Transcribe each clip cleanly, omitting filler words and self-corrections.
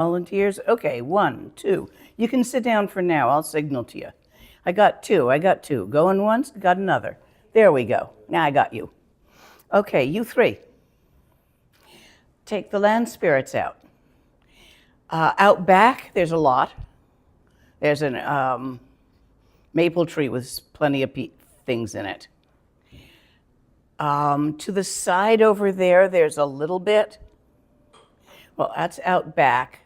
Volunteers? Okay, 1, 2. You can sit down for now. I'll signal to you. I got two. Going once, got another. There we go. Now I got you. Okay, you 3. Take the land spirits out. Out back, there's a lot. There's an maple tree with plenty of things in it. To the side over there, there's a little bit. Well, that's out back.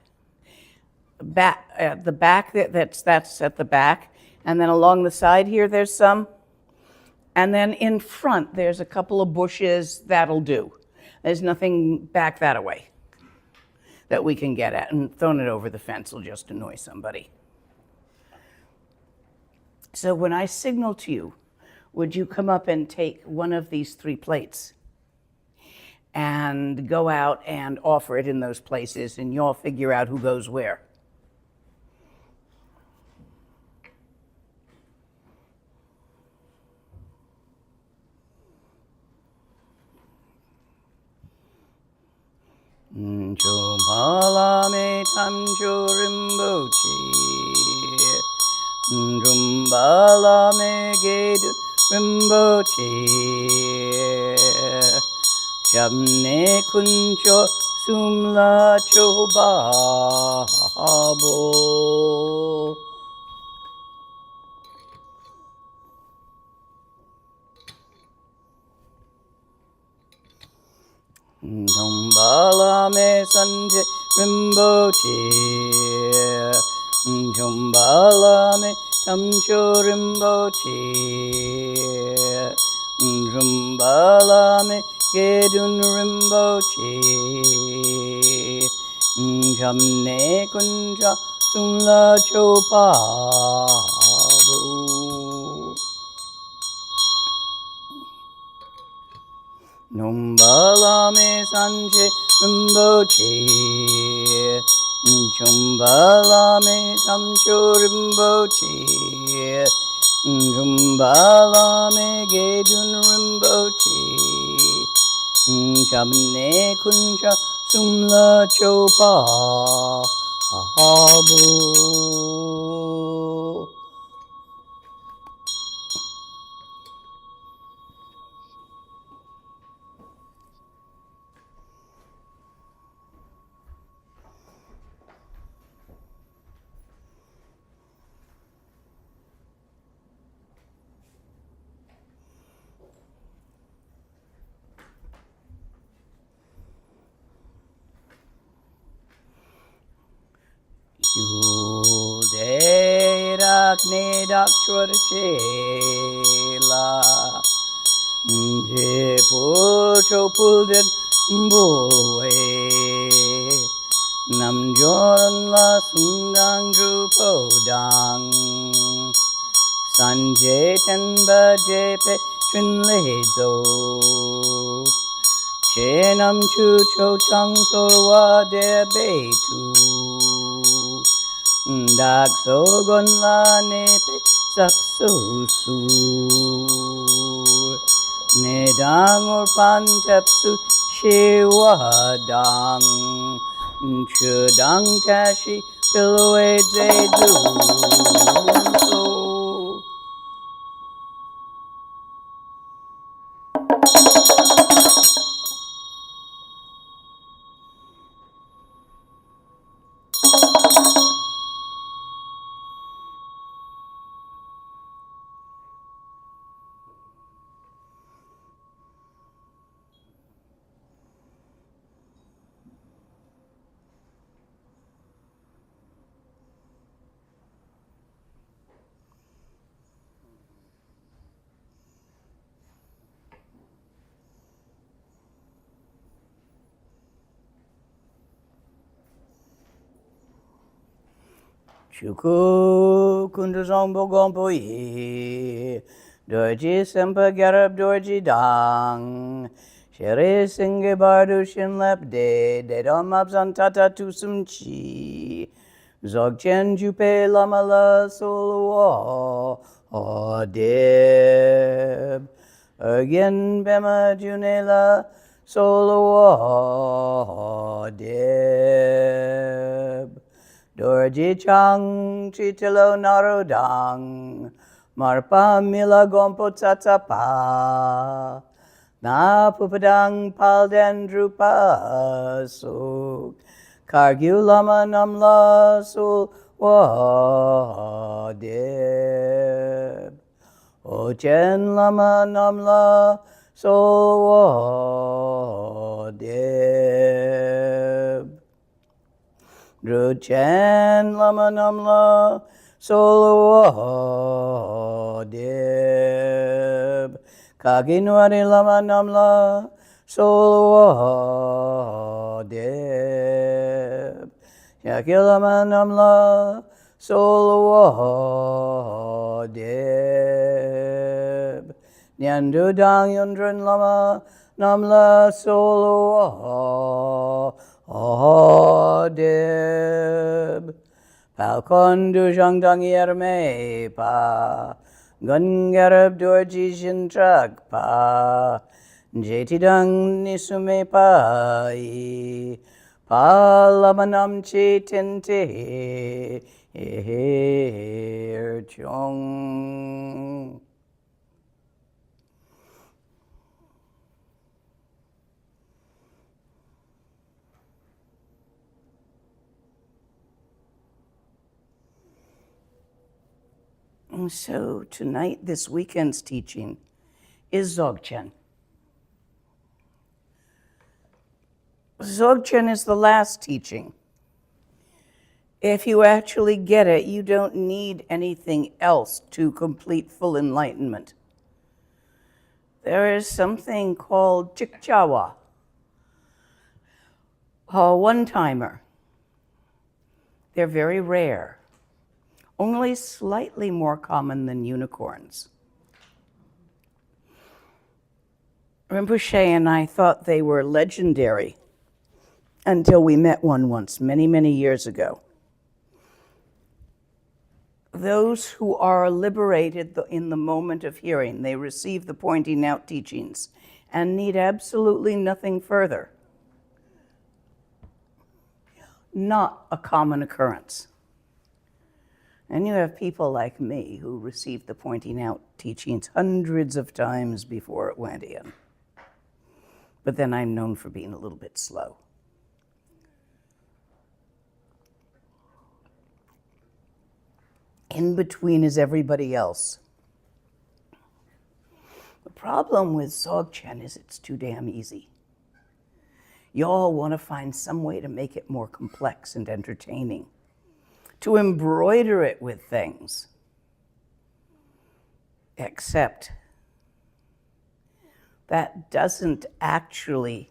At the back, that's at the back. And then along the side here, there's some. And then in front, there's a couple of bushes. That'll do. There's nothing back that way that we can get at. And throwing it over the fence will just annoy somebody. So when I signal to you, would you come up and take one of these 3 plates and go out and offer it in those places, and you'll figure out who goes where? Chumpala tamcho rimbochi, Chumpala gedu rimbochi, Shamne kuncho sumla chobabo. Chumpala sanje rimbochi, Chumpala tamcho rimbochi, Chumpala gedun rimbochi, Jamne kunja sumla chopabu. Numbala sanje rimbochi, Chumpala tamcho rimbochi, Chumpala gedun rimbochi, Jamne kunja sumla chopabu. Yude rakne dakchorchela, Je pucho pulden bulwe, Nam joran la sundang drupodang, Sanje tenba jepe trinlezo, Chenam chucho chang sorwa de betu, Dak sogon la nepe sapso su, Nedang or pantepsu shewadang, Chudang tashi piloe zedu. Shuku kundazombo gompo yi, Dorje sempa Garab Dorje dang, Shere singe bardu shin lep de dom abzan tata tusum chi, Dzogchen jupe lama la solwa deb, Again bema junela solo deb. Dorje chang chitilo narodang, marpa mila gompo tatapa, na pupadang palden drupa suk, kargyu lama namla sul wadeb. Ochen lama namla sul wadeb. Druchen lama namla solo deb. Kaginwari lama namla solo deb. Yakilama namla solo deb. Nyandu dang yundran lama namla solo deb. Palkon du jangdang yerme pa. Gun garab dorje jintrak pa. Jeti dang nisume pa. Pa lamanam che tente. Chong. So tonight, this weekend's teaching is Dzogchen. Dzogchen is the last teaching. If you actually get it, you don't need anything else to complete full enlightenment. There is something called Chikchawa, a one-timer. They're very rare. Only slightly more common than unicorns. Rinpoche and I thought they were legendary until we met one once, many, many years ago. Those who are liberated in the moment of hearing, they receive the pointing out teachings and need absolutely nothing further. Not a common occurrence. And you have people like me who received the pointing out teachings hundreds of times before it went in. But then I'm known for being a little bit slow. In between is everybody else. The problem with Dzogchen is it's too damn easy. You all want to find some way to make it more complex and entertaining, to embroider it with things. Except that doesn't actually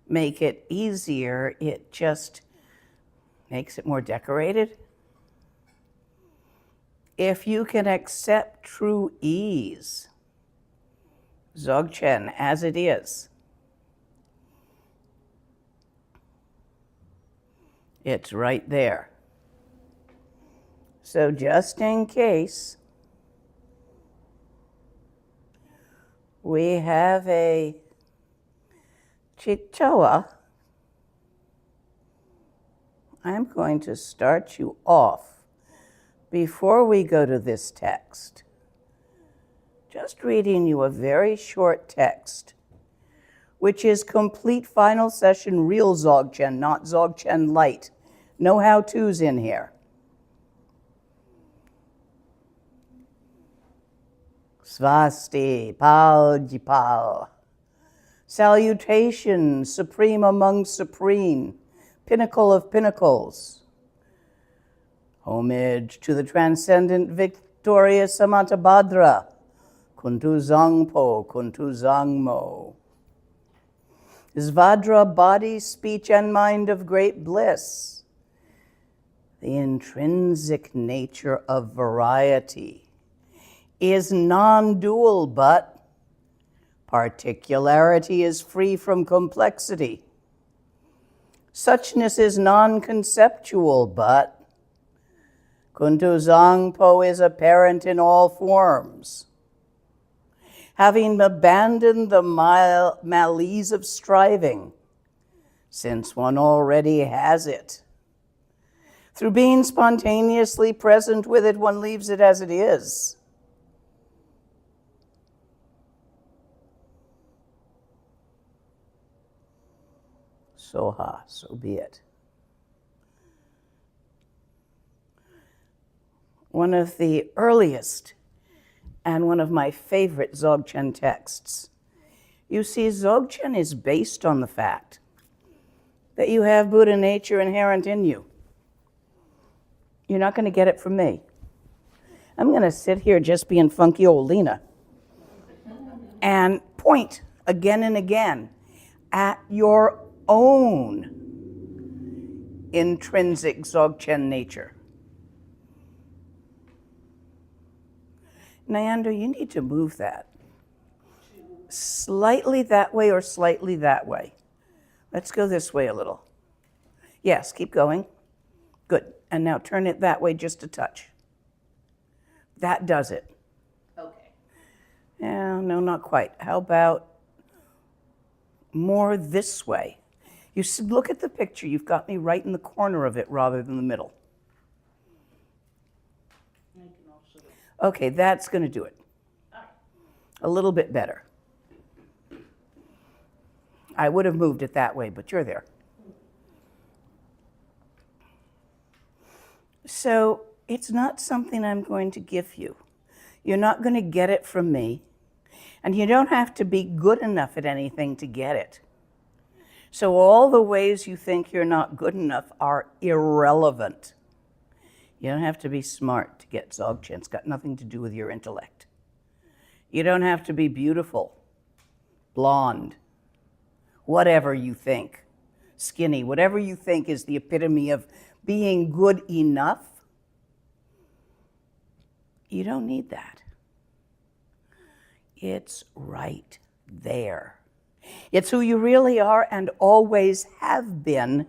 make it easier, it just makes it more decorated. If you can accept true ease, Dzogchen as it is, it's right there. So just in case, we have a Chichawa, I'm going to start you off before we go to this text. Just reading you a very short text, which is complete final session real Dzogchen, not Dzogchen light. No how-tos in here. Svasti, Pal Jipal. Salutation, supreme among supreme, pinnacle of pinnacles. Homage to the transcendent victorious Samantabhadra, Kuntu Zangpo, Kuntu Zangmo. Svadra, body, speech, and mind of great bliss. The intrinsic nature of variety is non-dual, but particularity is free from complexity. Suchness is non-conceptual, but Kuntu Zangpo is apparent in all forms. having abandoned the malaise of striving, since one already has it. Through being spontaneously present with it, one leaves it as it is. Soha, so be it. One of the earliest and one of my favorite Dzogchen texts. You see, Dzogchen is based on the fact that you have Buddha nature inherent in you. You're not going to get it from me. I'm going to sit here just being funky old Lena and point again and again at your own intrinsic Dzogchen nature. Nyando, you need to move that. Slightly that way or slightly that way. Let's go this way a little. Yes, keep going. Good. And now turn it that way just a touch. That does it. Okay. Yeah, no, not quite. How about more this way? You look at the picture. You've got me right in the corner of it rather than the middle. Okay, that's going to do it. A little bit better. I would have moved it that way, but you're there. So it's not something I'm going to give you. You're not going to get it from me. And you don't have to be good enough at anything to get it. So all the ways you think you're not good enough are irrelevant. You don't have to be smart to get Dzogchen. It's got nothing to do with your intellect. You don't have to be beautiful, blonde, whatever you think, skinny, whatever you think is the epitome of being good enough. You don't need that. It's right there. It's who you really are and always have been,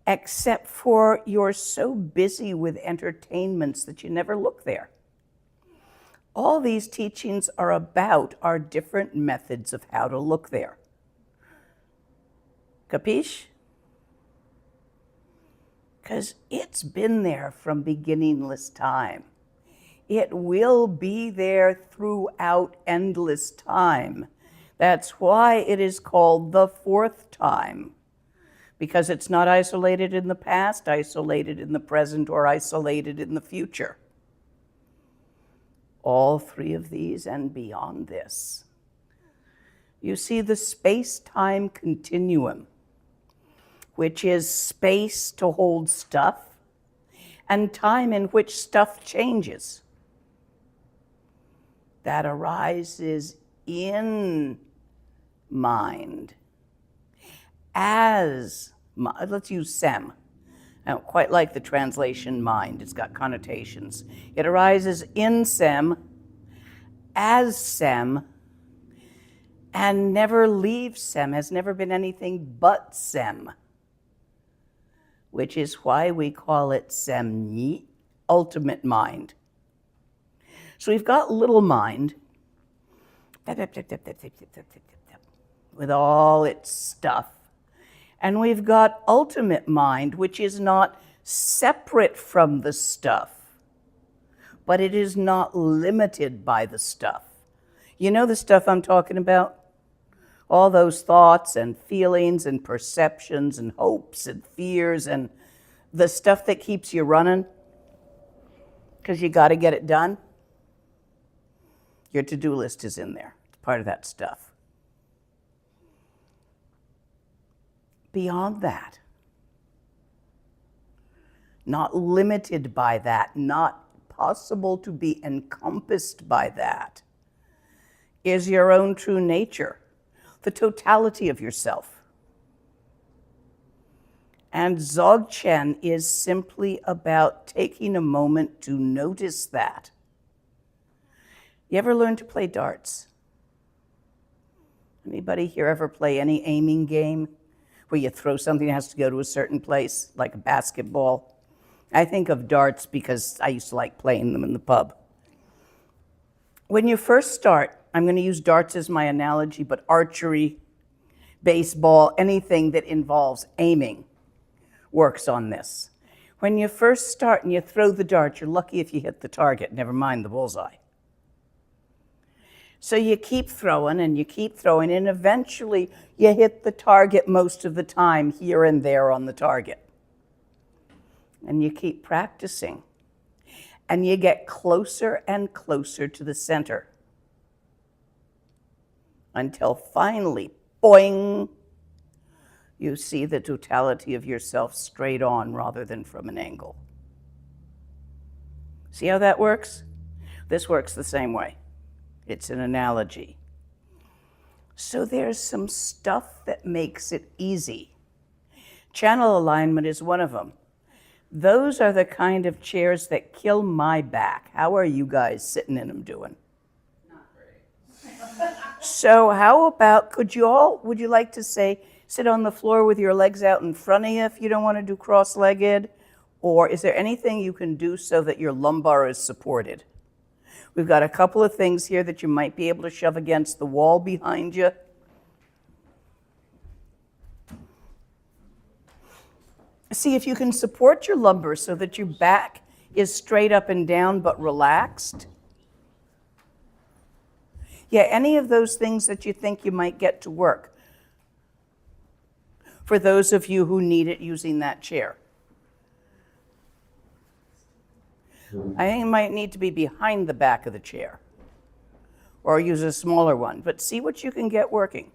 except for you're so busy with entertainments that you never look there. All these teachings are about our different methods of how to look there. Capiche? Because it's been there from beginningless time. It will be there throughout endless time. That's why it is called the fourth time. Because it's not isolated in the past, isolated in the present, or isolated in the future. All three of these and beyond this. You see the space-time continuum, which is space to hold stuff, and time in which stuff changes. That arises in mind. As, let's use sem. I don't quite like the translation mind. It's got connotations. It arises in sem, as sem, and never leaves sem, has never been anything but sem, which is why we call it semyi, ultimate mind. So we've got little mind, with all its stuff. And we've got ultimate mind, which is not separate from the stuff, but it is not limited by the stuff. You know the stuff I'm talking about? All those thoughts and feelings and perceptions and hopes and fears and the stuff that keeps you running because you got to get it done. Your to-do list is in there. It's part of that stuff. Beyond that, not limited by that, not possible to be encompassed by that, is your own true nature, the totality of yourself. And Dzogchen is simply about taking a moment to notice that. You ever learn to play darts? Anybody here ever play any aiming game where you throw something that has to go to a certain place, like a basketball? I think of darts because I used to like playing them in the pub. When you first start, I'm going to use darts as my analogy, but archery, baseball, anything that involves aiming works on this. When you first start and you throw the dart, you're lucky if you hit the target, never mind the bullseye. So you keep throwing and you keep throwing, and eventually you hit the target most of the time, here and there on the target. And you keep practicing. And you get closer and closer to the center. Until finally, boing, you see the totality of yourself straight on rather than from an angle. See how that works? This works the same way. It's an analogy. So there's some stuff that makes it easy. Channel alignment is one of them. Those are the kind of chairs that kill my back. How are you guys sitting in them doing? Not great. So how about, would you like to say, sit on the floor with your legs out in front of you if you don't want to do cross-legged? Or is there anything you can do so that your lumbar is supported? We've got a couple of things here that you might be able to shove against the wall behind you. See if you can support your lumbar so that your back is straight up and down but relaxed. Yeah, any of those things that you think you might get to work for those of you who need it using that chair. I think it might need to be behind the back of the chair or use a smaller one, but see what you can get working.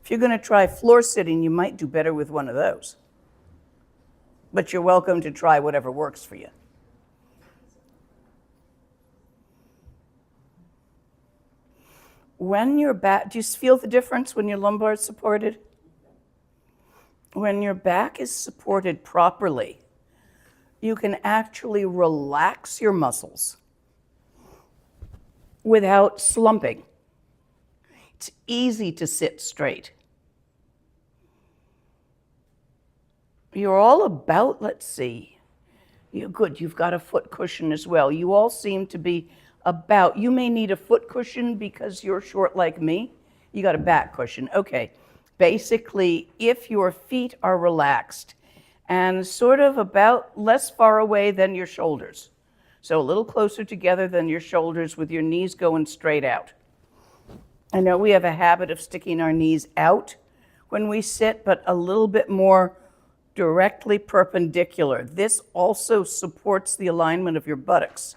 If you're going to try floor sitting, you might do better with one of those. But you're welcome to try whatever works for you. When your back, do you feel the difference when your lumbar is supported? When your back is supported properly, you can actually relax your muscles without slumping. It's easy to sit straight. You're all about, let's see, you're good, you've got a foot cushion as well. You all seem to be about, you may need a foot cushion because you're short like me. You got a back cushion, okay. Basically, if your feet are relaxed and sort of about less far away than your shoulders, so a little closer together than your shoulders with your knees going straight out. I know we have a habit of sticking our knees out when we sit, but a little bit more directly perpendicular. This also supports the alignment of your buttocks,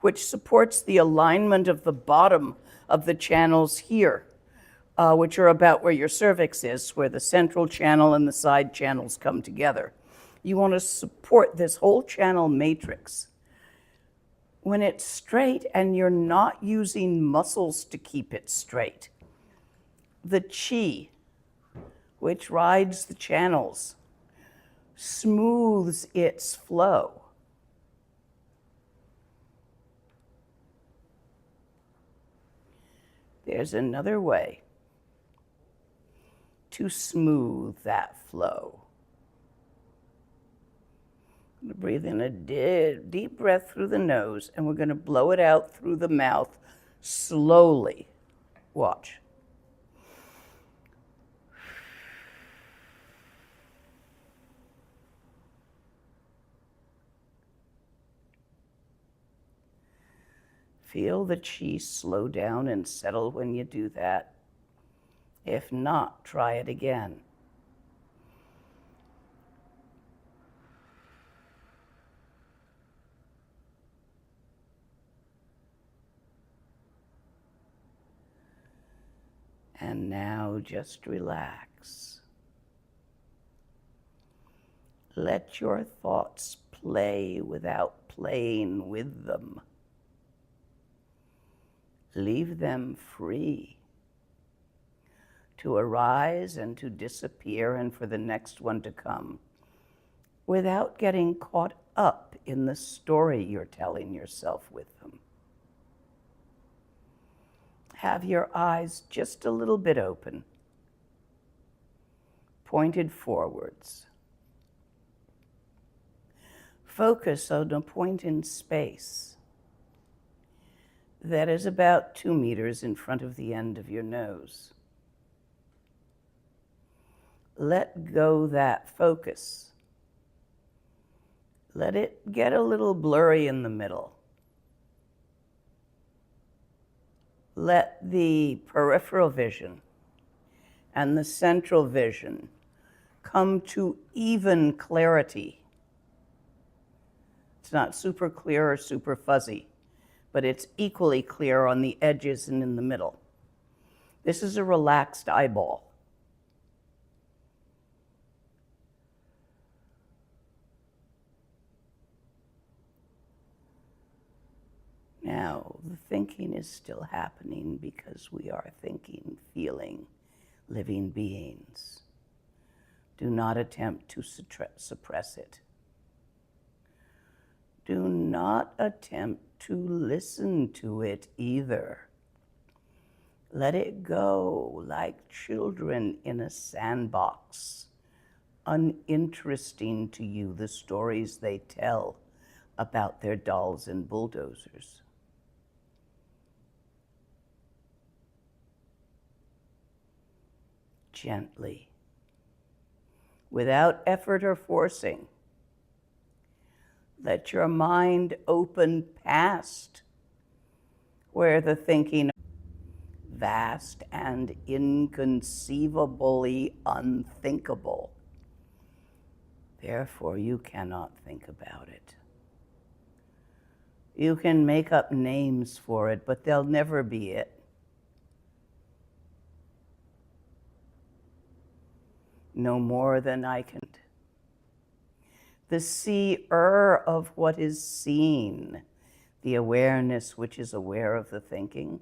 which supports the alignment of the bottom of the channels here. Which are about where your cervix is, where the central channel and the side channels come together. You want to support this whole channel matrix. When it's straight and you're not using muscles to keep it straight, the chi, which rides the channels, smooths its flow. There's another way to smooth that flow. I'm going to breathe in a deep breath through the nose, and we're going to blow it out through the mouth slowly. Watch. Feel the chi slow down and settle when you do that. If not, try it again. And now just relax. Let your thoughts play without playing with them. Leave them free to arise and to disappear and for the next one to come without getting caught up in the story you're telling yourself with them. Have your eyes just a little bit open, pointed forwards. Focus on a point in space that is about 2 meters in front of the end of your nose. Let go that focus. Let it get a little blurry in the middle. Let the peripheral vision and the central vision come to even clarity. It's not super clear or super fuzzy, but it's equally clear on the edges and in the middle. This is a relaxed eyeball. Now, the thinking is still happening because we are thinking, feeling, living beings. Do not attempt to suppress it. Do not attempt to listen to it either. Let it go like children in a sandbox, uninteresting to you, the stories they tell about their dolls and bulldozers. Gently, without effort or forcing, let your mind open past where the thinking vast and inconceivably unthinkable. Therefore, you cannot think about it. You can make up names for it, but they'll never be it. No more than I can. The seer of what is seen, the awareness which is aware of the thinking,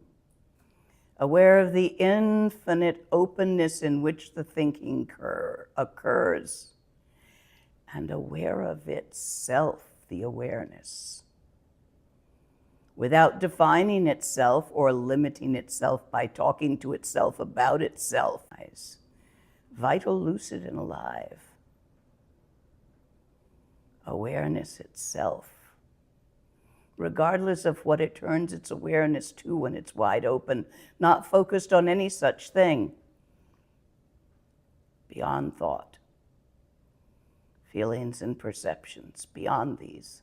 aware of the infinite openness in which the thinking occurs, and aware of itself, the awareness, without defining itself or limiting itself by talking to itself about itself. Vital, lucid, and alive. Awareness itself, regardless of what it turns its awareness to when it's wide open, not focused on any such thing, beyond thought, feelings and perceptions, beyond these.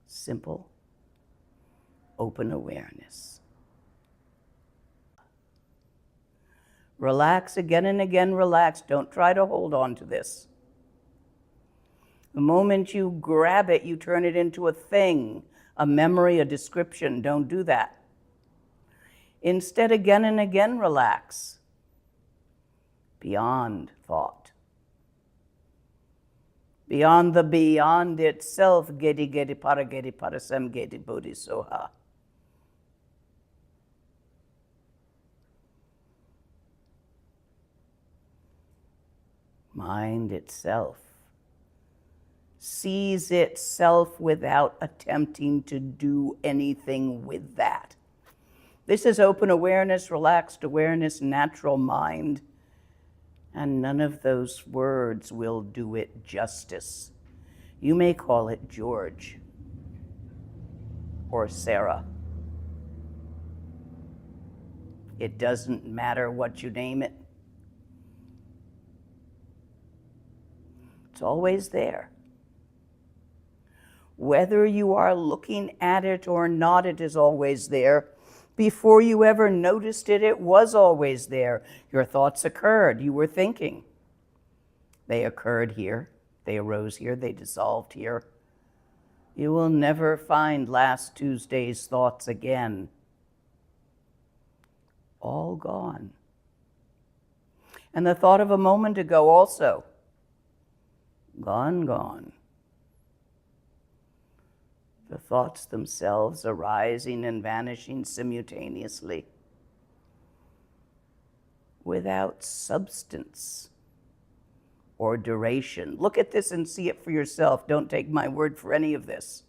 Simple, open awareness. Relax again and again, relax. Don't try to hold on to this. The moment you grab it, you turn it into a thing, a memory, a description. Don't do that. Instead, again and again, relax. Beyond thought. Beyond the beyond itself, gedi gedi parasam gedi bodhisoha. Mind itself sees itself without attempting to do anything with that. This is open awareness, relaxed awareness, natural mind, and none of those words will do it justice. You may call it George or Sarah. It doesn't matter what you name it. It's always there. Whether you are looking at it or not, it is always there. Before you ever noticed it, it was always there. Your thoughts occurred. You were thinking. They occurred here. They arose here. They dissolved here. You will never find last Tuesday's thoughts again. All gone. And the thought of a moment ago also. Gone, gone. The thoughts themselves arising and vanishing simultaneously, without substance or duration. Look at this and see it for yourself. Don't take my word for any of this.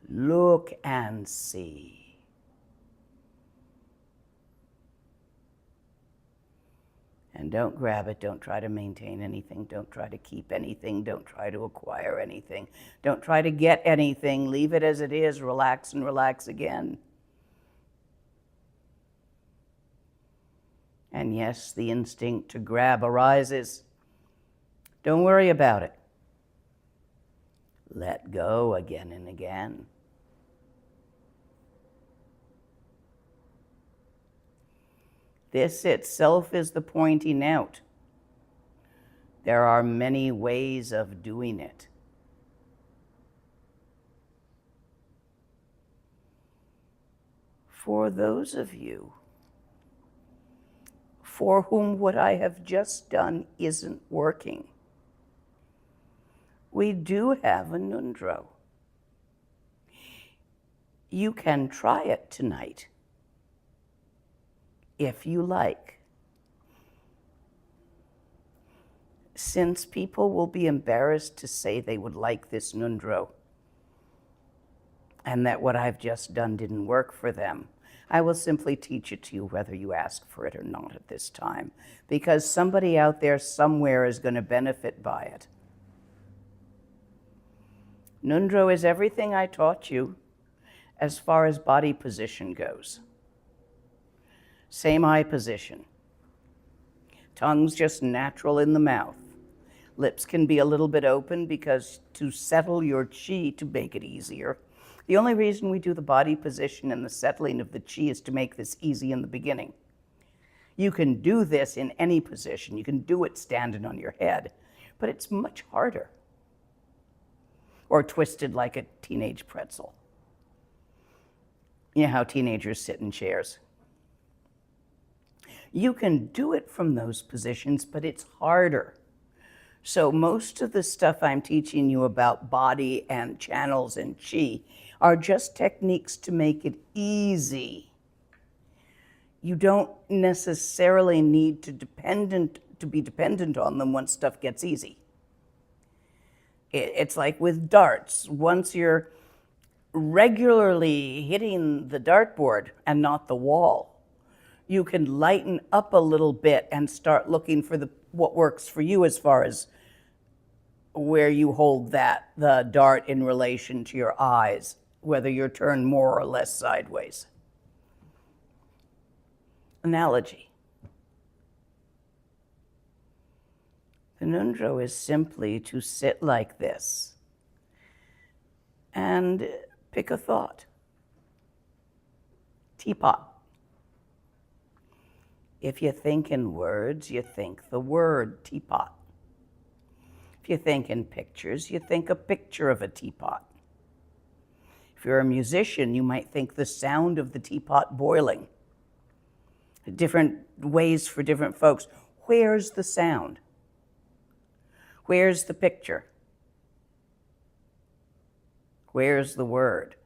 Look and see. And don't grab it. Don't try to maintain anything. Don't try to keep anything. Don't try to acquire anything. Don't try to get anything. Leave it as it is. Relax and relax again. And yes, the instinct to grab arises. Don't worry about it. Let go again and again. This itself is the pointing out. There are many ways of doing it. For those of you for whom what I have just done isn't working, we do have a Nundro. You can try it tonight, if you like. Since people will be embarrassed to say they would like this Nundro, and that what I've just done didn't work for them, I will simply teach it to you whether you ask for it or not at this time, because somebody out there somewhere is going to benefit by it. Nundro is everything I taught you as far as body position goes. Same eye position. Tongue's just natural in the mouth. Lips can be a little bit open because to settle your chi to make it easier. The only reason we do the body position and the settling of the chi is to make this easy in the beginning. You can do this in any position. You can do it standing on your head, but it's much harder. Or twisted like a teenage pretzel. You know how teenagers sit in chairs. You can do it from those positions, but it's harder. So most of the stuff I'm teaching you about body and channels and chi are just techniques to make it easy. You don't necessarily need to be dependent on them once stuff gets easy. It's like with darts. Once you're regularly hitting the dartboard and not the wall, you can lighten up a little bit and start looking for what works for you as far as where you hold the dart in relation to your eyes, whether you're turned more or less sideways. Analogy. The Nundro is simply to sit like this and pick a thought. Teapot. If you think in words, you think the word teapot. If you think in pictures, you think a picture of a teapot. If you're a musician, you might think the sound of the teapot boiling. Different ways for different folks. Where's the sound? Where's the picture? Where's the word?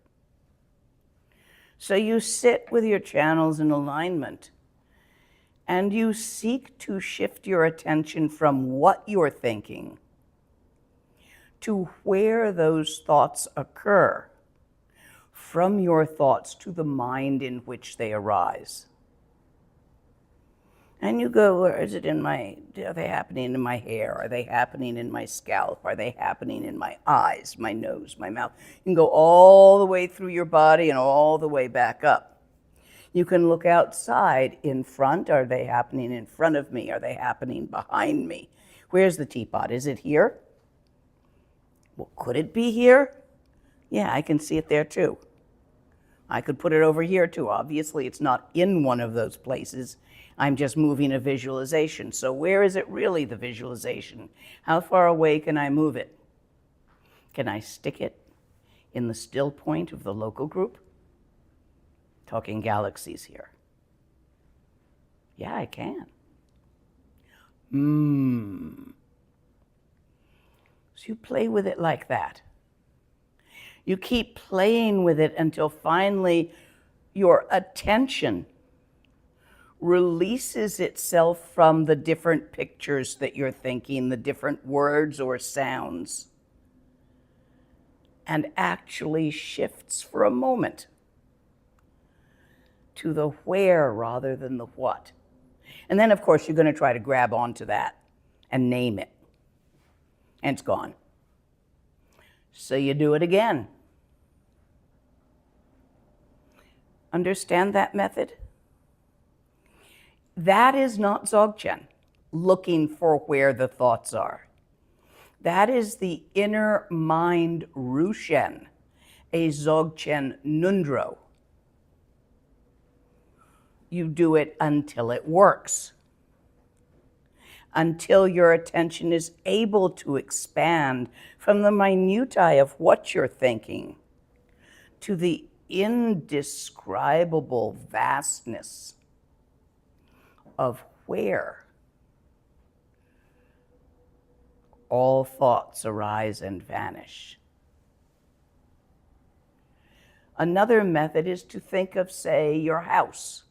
So you sit with your channels in alignment and you seek to shift your attention from what you're thinking to where those thoughts occur, from your thoughts to the mind in which they arise. And you go, where is it are they happening in my hair? Are they happening in my scalp? Are they happening in my eyes, my nose, my mouth? You can go all the way through your body and all the way back up. You can look outside in front. Are they happening in front of me? Are they happening behind me? Where's the teapot? Is it here? Well, could it be here? Yeah, I can see it there too. I could put it over here too. Obviously, it's not in one of those places. I'm just moving a visualization. So where is it really, the visualization? How far away can I move it? Can I stick it in the still point of the local group? Talking galaxies here. Yeah, I can. So you play with it like that. You keep playing with it until finally your attention releases itself from the different pictures that you're thinking, the different words or sounds, and actually shifts for a moment to the where rather than the what. And then, of course, you're going to try to grab onto that and name it. And it's gone. So you do it again. Understand that method? That is not Dzogchen, looking for where the thoughts are. That is the inner mind Rushen, a Dzogchen Nundro. You do it until it works, until your attention is able to expand from the minutiae of what you're thinking to the indescribable vastness of where all thoughts arise and vanish. Another method is to think of, say, your house.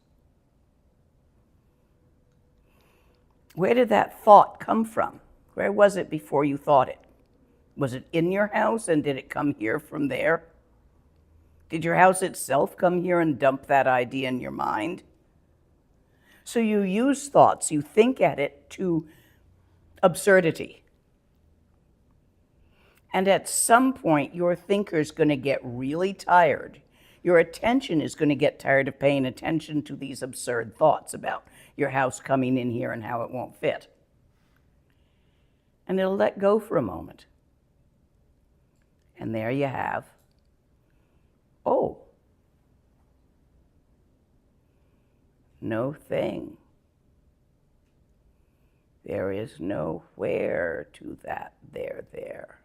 Where did that thought come from? Where was it before you thought it? Was it in your house, and did it come here from there? Did your house itself come here and dump that idea in your mind? So you use thoughts, you think at it to absurdity. And at some point, your thinker's going to get really tired. Your attention is going to get tired of paying attention to these absurd thoughts about your house coming in here and how it won't fit. And it'll let go for a moment. And there you have, oh, no thing. There is no where to that there.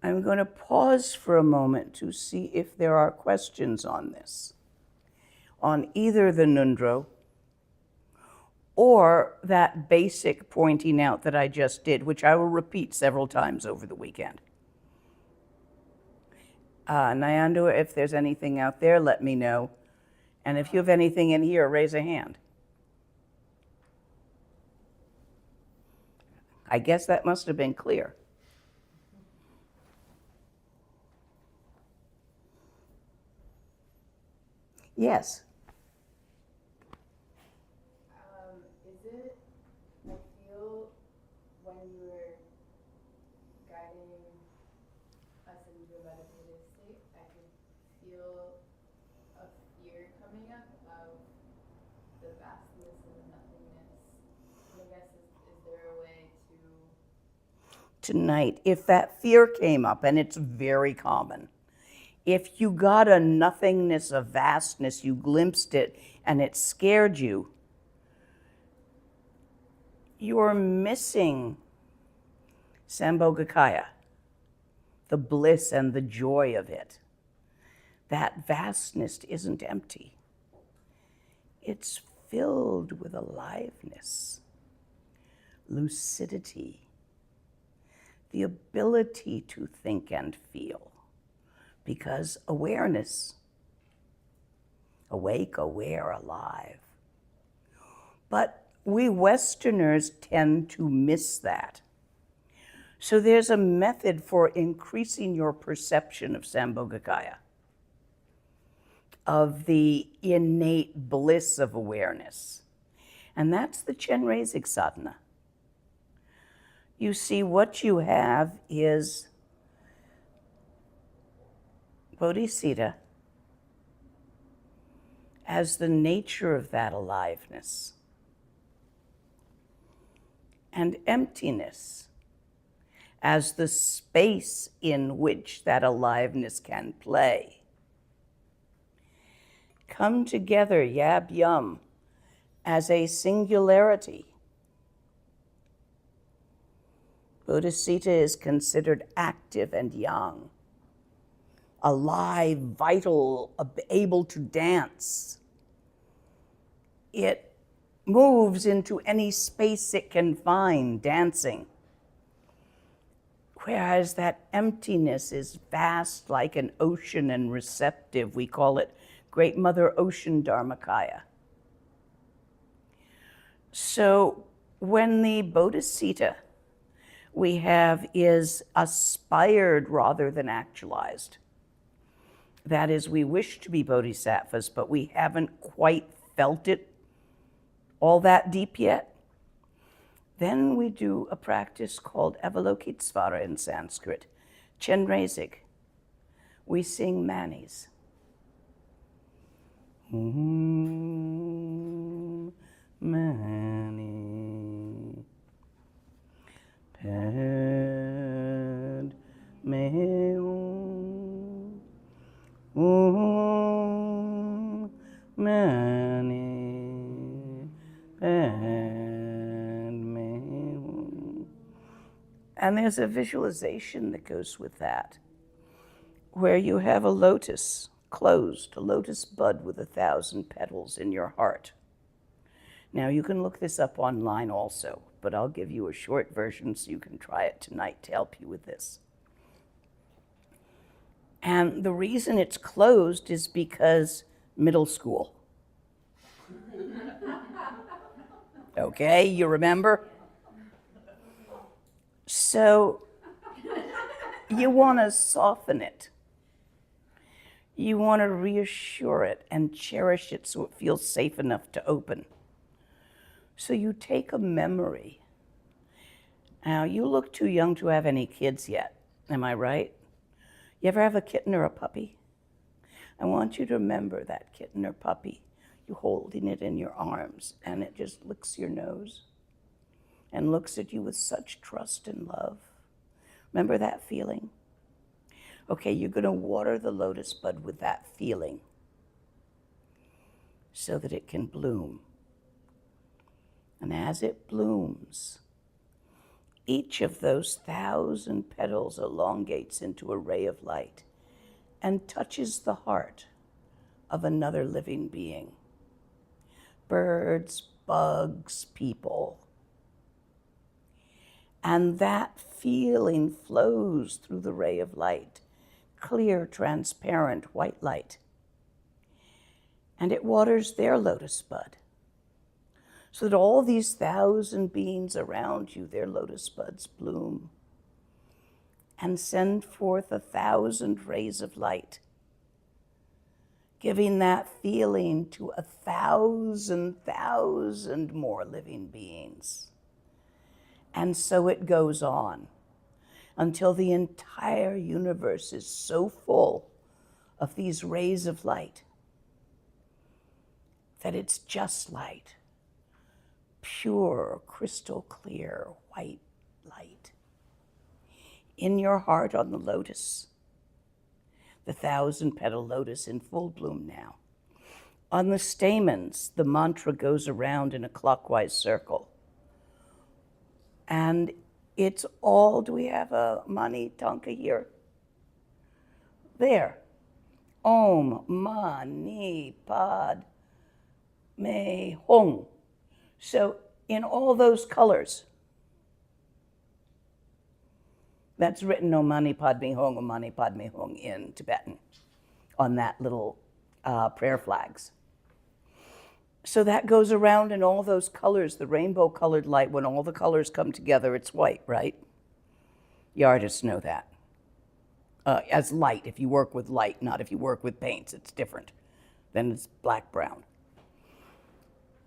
I'm going to pause for a moment to see if there are questions on this, on either the Nundro or that basic pointing out that I just did, which I will repeat several times over the weekend. Nyandu, if there's anything out there, let me know. And if you have anything in here, raise a hand. I guess that must have been clear. Yes. Is it, I feel when you were guiding us into a meditative state, I could feel a fear coming up of the vastness and the nothingness. And I guess, is there a way to... Tonight, if that fear came up, and it's very common, if you got a nothingness, a vastness, you glimpsed it, and it scared you, you're missing Sambhogakaya, the bliss and the joy of it. That vastness isn't empty. It's filled with aliveness, lucidity, the ability to think and feel. Because awareness, awake, aware, alive. But we Westerners tend to miss that. So there's a method for increasing your perception of Sambhogakaya, of the innate bliss of awareness. And that's the Chenrezig sadhana. You see, what you have is Bodhicitta as the nature of that aliveness, and emptiness as the space in which that aliveness can play. Come together, yab yum, as a singularity. Bodhicitta is considered active and young, alive, vital, able to dance. It moves into any space it can find, dancing. Whereas that emptiness is vast like an ocean and receptive. We call it Great Mother Ocean Dharmakaya. So when the Bodhicitta we have is aspired rather than actualized, That is, we wish to be bodhisattvas, but we haven't quite felt it all that deep yet. Then we do a practice called Avalokitsvara in Sanskrit, Chenrezig. We sing manis. Mani. Pad me mani. Pad me. And there's a visualization that goes with that, where you have a lotus closed, a lotus bud with 1,000 petals in your heart. Now, you can look this up online also, but I'll give you a short version so you can try it tonight to help you with this. And the reason it's closed is because middle school. Okay, you remember? So you want to soften it. You want to reassure it and cherish it so it feels safe enough to open. So you take a memory. Now, you look too young to have any kids yet, am I right? You ever have a kitten or a puppy? I want you to remember that kitten or puppy. You holding it in your arms, and it just licks your nose and looks at you with such trust and love. Remember that feeling? Okay, you're going to water the lotus bud with that feeling so that it can bloom. And as it blooms, each of those 1,000 petals elongates into a ray of light and touches the heart of another living being. Birds, bugs, people. And that feeling flows through the ray of light. Clear, transparent, white light. And it waters their lotus bud, so that all these 1,000 beings around you, their lotus buds bloom and send forth 1,000 rays of light, giving that feeling to 1,000 more living beings. And so it goes on, until the entire universe is so full of these rays of light that it's just light, pure, crystal clear, white light. In your heart on the lotus, the 1,000-petal lotus in full bloom now. On the stamens, the mantra goes around in a clockwise circle. And it's all, do we have a Mani Tanka here? There. Om Mani Pad Me Hung. So in all those colors, that's written Om Mani Padme Hung, Om Mani Padme Hung in Tibetan on that little prayer flags. So that goes around in all those colors, the rainbow-colored light. When all the colors come together, it's white, right? The artists know that. As light, if you work with light, not if you work with paints, it's different. Then it's black-brown.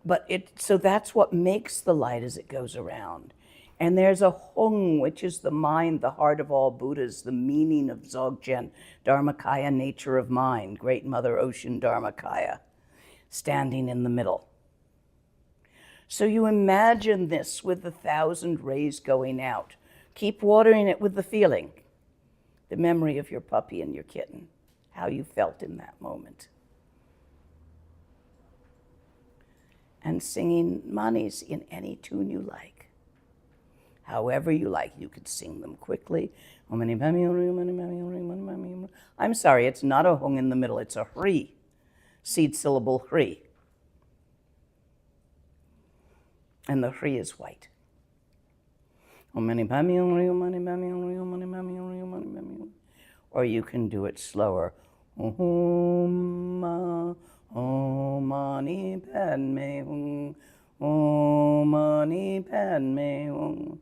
But so that's what makes the light as it goes around. And there's a Hung, which is the mind, the heart of all Buddhas, the meaning of Dzogchen, Dharmakaya, nature of mind, Great Mother Ocean Dharmakaya, standing in the middle. So you imagine this with 1,000 rays going out. Keep watering it with the feeling, the memory of your puppy and your kitten, how you felt in that moment. And singing manis in any tune you like. However you like, you could sing them quickly. I'm sorry, it's not a hung in the middle, it's a hri, seed syllable hri. And the hri is white. Or you can do it slower. Om Mani Padme Hum, Om Mani Padme Hum.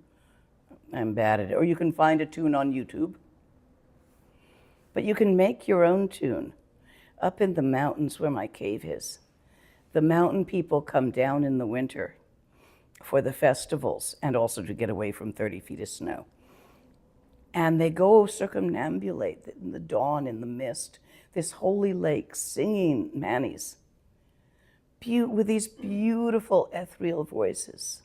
I'm bad at it. Or you can find a tune on YouTube. But you can make your own tune. Up in the mountains where my cave is, the mountain people come down in the winter for the festivals and also to get away from 30 feet of snow. And they go circumambulate in the dawn, in the mist, this holy lake, singing manis with these beautiful ethereal voices.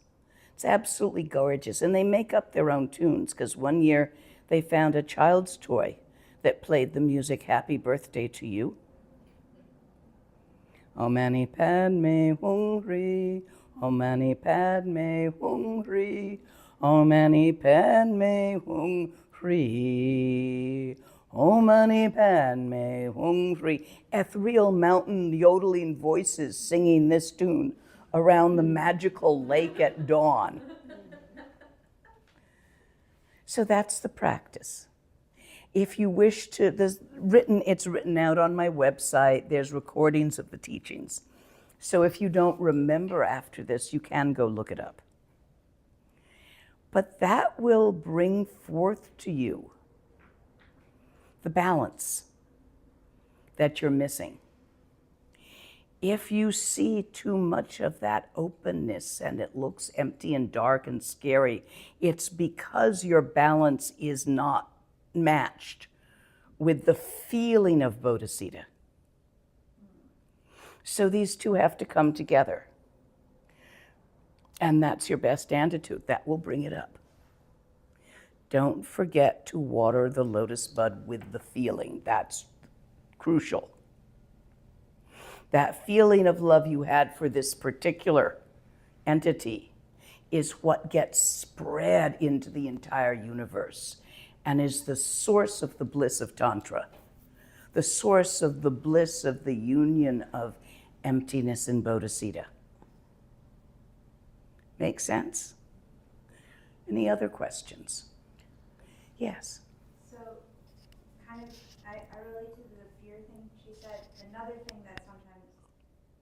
It's absolutely gorgeous. And they make up their own tunes, because one year they found a child's toy that played the music Happy Birthday to You. Om Mani Padme Hum Hri, Om Mani Padme Hum Hri, Om Mani Padme Hum Hri, Om Mani Padme Hum Hri. Ethereal mountain yodeling voices singing this tune around the magical lake at dawn. So that's the practice. If you wish to, it's written out on my website. There's recordings of the teachings. So if you don't remember after this, you can go look it up. But that will bring forth to you the balance that you're missing. If you see too much of that openness and it looks empty and dark and scary, it's because your balance is not matched with the feeling of bodhicitta. So these two have to come together. And that's your best antidote. That will bring it up. Don't forget to water the lotus bud with the feeling. That's crucial. That feeling of love you had for this particular entity is what gets spread into the entire universe and is the source of the bliss of Tantra, the source of the bliss of the union of emptiness and bodhicitta. Make sense? Any other questions? Yes. So, kind of, I relate to the fear thing. She said another thing that sometimes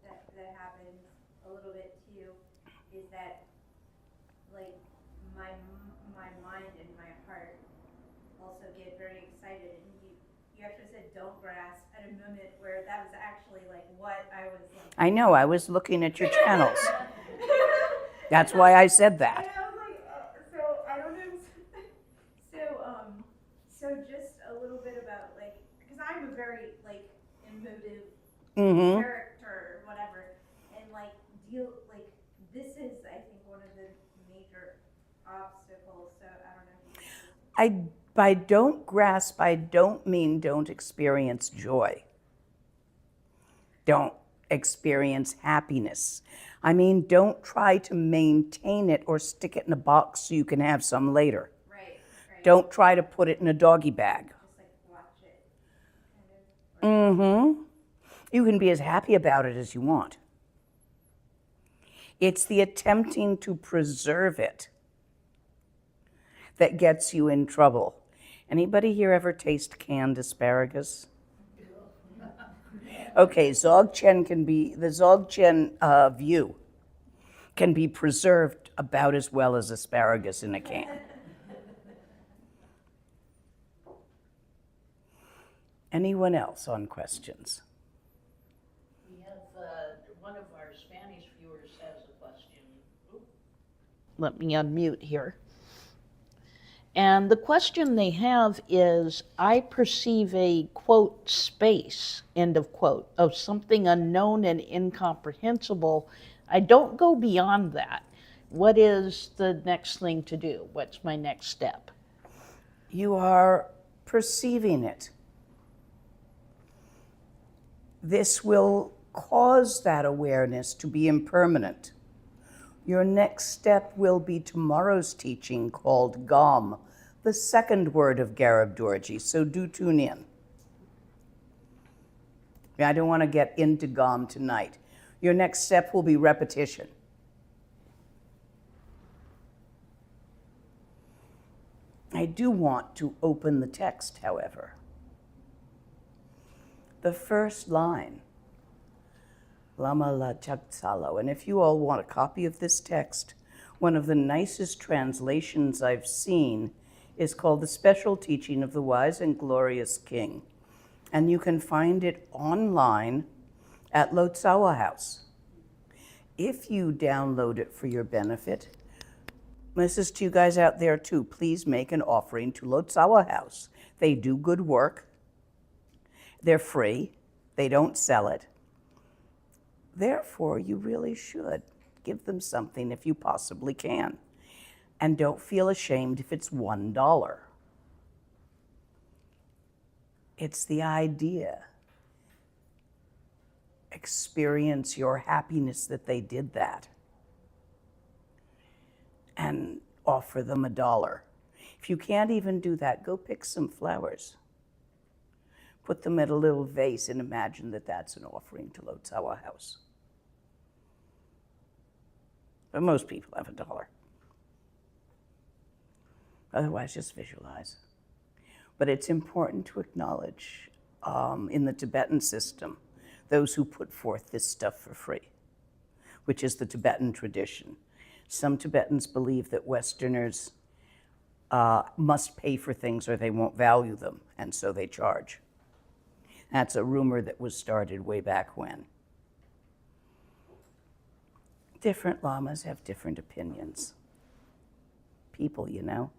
that happens a little bit too is that, like, my mind and my heart also get very excited. And you actually said don't grasp at a moment where that was actually like what I was like. I know, I was looking at your channels. That's why I said that. And I was like, so I don't know. So just a little bit about, like, because I'm a very, like, emotive character or whatever, and, like, this is, I think, one of the major obstacles, so I don't know. By don't grasp, I don't mean don't experience joy. Don't experience happiness. I mean, don't try to maintain it or stick it in a box so you can have some later. Right. Don't try to put it in a doggy bag. Just, like, watch it. Kind of. You can be as happy about it as you want. It's the attempting to preserve it that gets you in trouble. Anybody here ever taste canned asparagus? Okay, the Dzogchen view can be preserved about as well as asparagus in a can. Anyone else on questions? We have one of our Spanish viewers has a question. Let me unmute here. And the question they have is, I perceive a, quote, space, end of quote, of something unknown and incomprehensible. I don't go beyond that. What is the next thing to do? What's my next step? You are perceiving it. This will cause that awareness to be impermanent. Your next step will be tomorrow's teaching called Gom, the second word of Garab Dorje, so do tune in. I don't want to get into Gom tonight. Your next step will be repetition. I do want to open the text, however. The first line, Lama Lena, and if you all want a copy of this text, one of the nicest translations I've seen is called The Special Teaching of the Wise and Glorious King. And you can find it online at Lotsawa House. If you download it for your benefit, this is to you guys out there too, please make an offering to Lotsawa House. They do good work. They're free. They don't sell it. Therefore, you really should give them something if you possibly can. And don't feel ashamed if it's $1. It's the idea. Experience your happiness that they did that. And offer them $1. If you can't even do that, go pick some flowers. Put them in a little vase and imagine that that's an offering to Lotsawa House. But most people have $1. Otherwise, just visualize. But it's important to acknowledge in the Tibetan system, those who put forth this stuff for free, which is the Tibetan tradition. Some Tibetans believe that Westerners must pay for things or they won't value them, and so they charge. That's a rumor that was started way back when. Different lamas have different opinions. People, you know.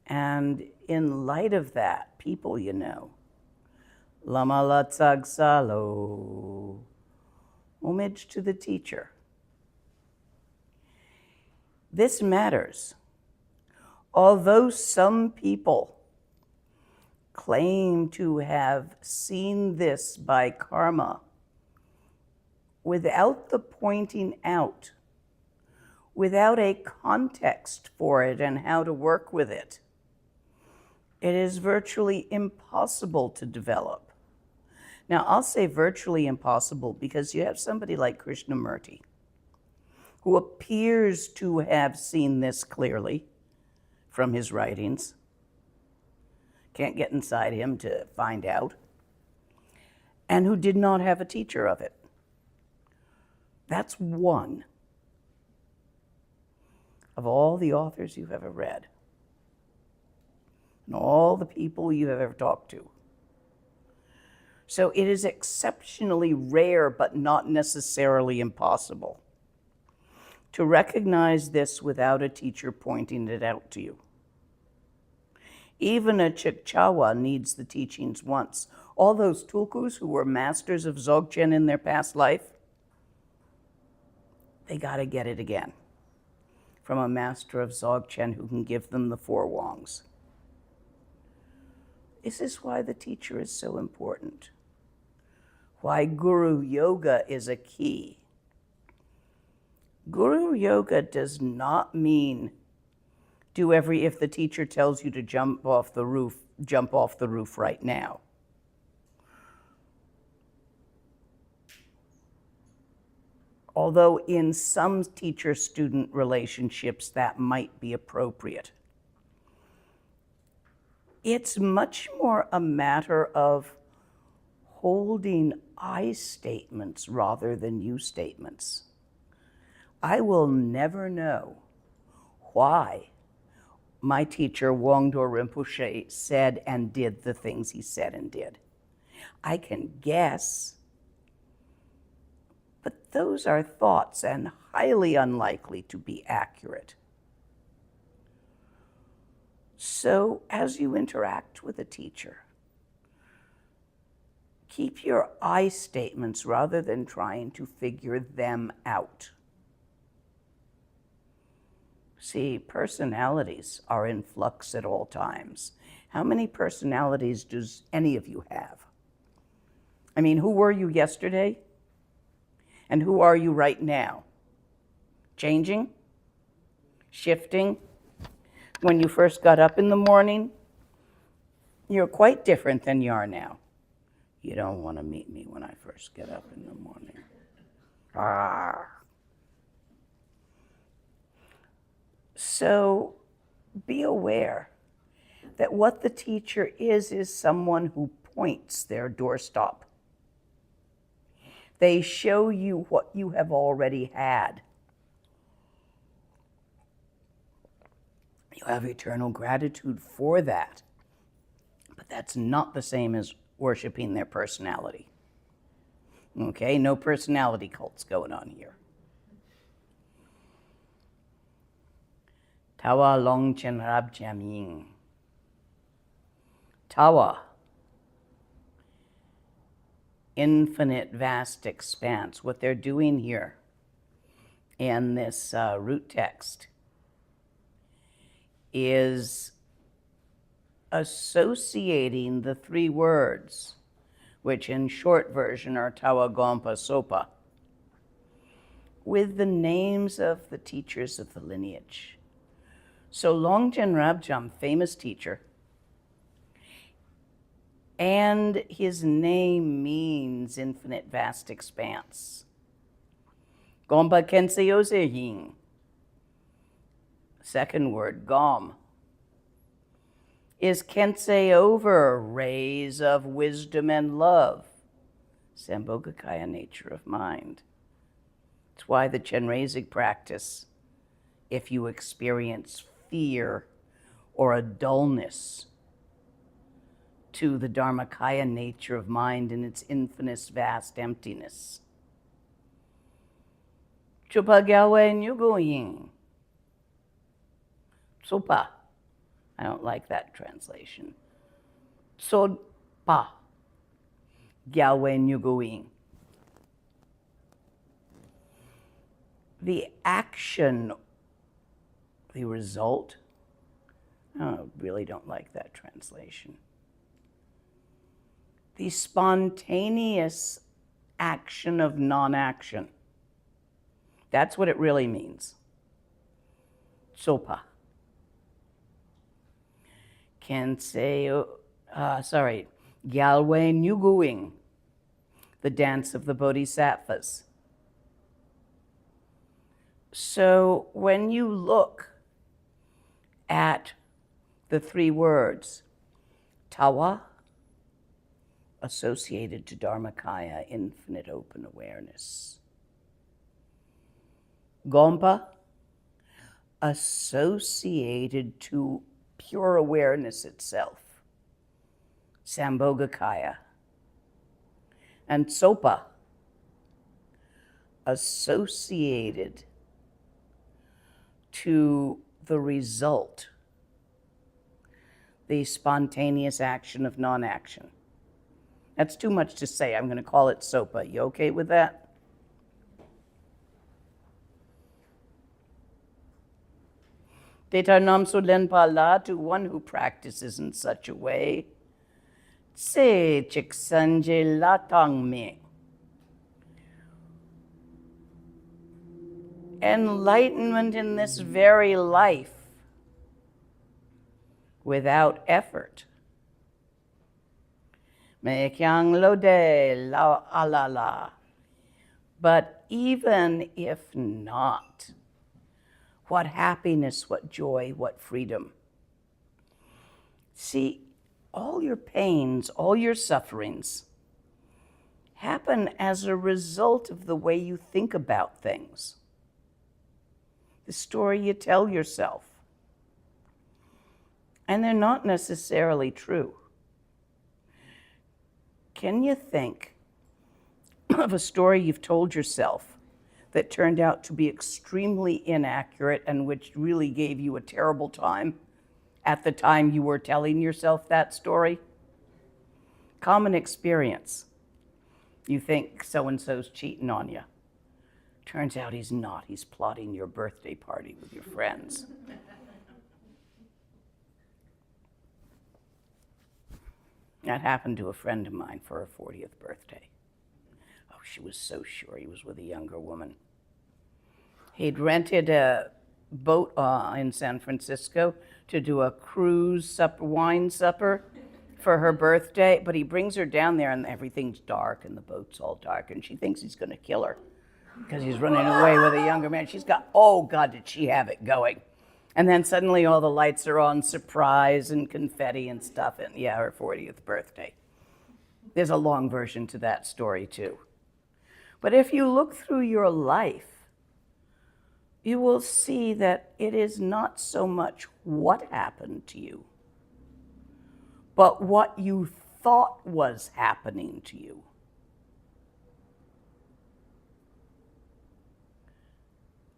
And in light of that, people, you know, Lama Latsag Salo, homage to the teacher. This matters. Although some people claim to have seen this by karma, without the pointing out, without a context for it and how to work with it, it is virtually impossible to develop. Now, I'll say virtually impossible because you have somebody like Krishnamurti, who appears to have seen this clearly from his writings. Can't get inside him to find out. And who did not have a teacher of it. That's one of all the authors you've ever read and all the people you have ever talked to. So it is exceptionally rare, but not necessarily impossible, to recognize this without a teacher pointing it out to you. Even a Chikchawa needs the teachings once. All those tulkus who were masters of Dzogchen in their past life, they got to get it again from a master of Dzogchen who can give them the four wongs. This is why the teacher is so important. Why Guru Yoga is a key. Guru Yoga does not mean if the teacher tells you to jump off the roof right now. Although in some teacher-student relationships that might be appropriate. It's much more a matter of holding I statements rather than you statements. I will never know why my teacher, Wangdo Rinpoche, said and did the things he said and did. I can guess, but those are thoughts and highly unlikely to be accurate. So as you interact with a teacher, keep your I statements rather than trying to figure them out. See, personalities are in flux at all times. How many personalities does any of you have? I mean, who were you yesterday? And who are you right now? Changing? Shifting? When you first got up in the morning, you're quite different than you are now. You don't want to meet me when I first get up in the morning. So be aware that what the teacher is someone who points their doorstop. They show you what you have already had. You have eternal gratitude for that. That's not the same as worshiping their personality. Okay, no personality cults going on here. Tawa Longchen Rab Jaming. Tawa, infinite vast expanse. What they're doing here in this root text is associating the three words, which in short version are Tawa Gompa Sopa, with the names of the teachers of the lineage. So Longchen Rabjam, famous teacher, and his name means infinite vast expanse. Gompa Kensei Osehin. Second word, Gom, is Kensei over, rays of wisdom and love. Sambhogakaya, nature of mind. It's why the Chenrezig practice, if you experience fear or a dullness to the Dharmakaya nature of mind in its infinite vast emptiness. Chupa Gyalwe Nyugoying. Sopa. I don't like that translation. Sopa. Gyalwe Nyugoying. The action, the result, I really don't like that translation. The spontaneous action of non-action. That's what it really means. Sopa. Gyalwe Nyuguing, the dance of the bodhisattvas. So when you look at the three words, Tawa, associated to Dharmakaya, infinite open awareness. Gompa, associated to pure awareness itself. Sambhogakaya. And Sopa, associated to the result, the spontaneous action of non-action. That's too much to say. I'm going to call it Sopa. You okay with that? Detarnam Sulenpa La, to one who practices in such a way. Se Chiksanje Latang Me. Enlightenment in this very life without effort. Mekyang Lode La Alala. But even if not, what happiness, what joy, what freedom. See, all your pains, all your sufferings happen as a result of the way you think about things, the story you tell yourself. And they're not necessarily true. Can you think of a story you've told yourself that turned out to be extremely inaccurate and which really gave you a terrible time at the time you were telling yourself that story? Common experience. You think so-and-so's cheating on you. Turns out he's not. He's plotting your birthday party with your friends. That happened to a friend of mine for her 40th birthday. Oh, she was so sure he was with a younger woman. He'd rented a boat in San Francisco to do a cruise supper, wine supper for her birthday, but he brings her down there and everything's dark and the boat's all dark and she thinks he's going to kill her because he's running away with a younger man. She's got, oh God, did she have it going. And then suddenly all the lights are on, surprise and confetti and stuff, and yeah, her 40th birthday. There's a long version to that story too. But if you look through your life, you will see that it is not so much what happened to you, but what you thought was happening to you.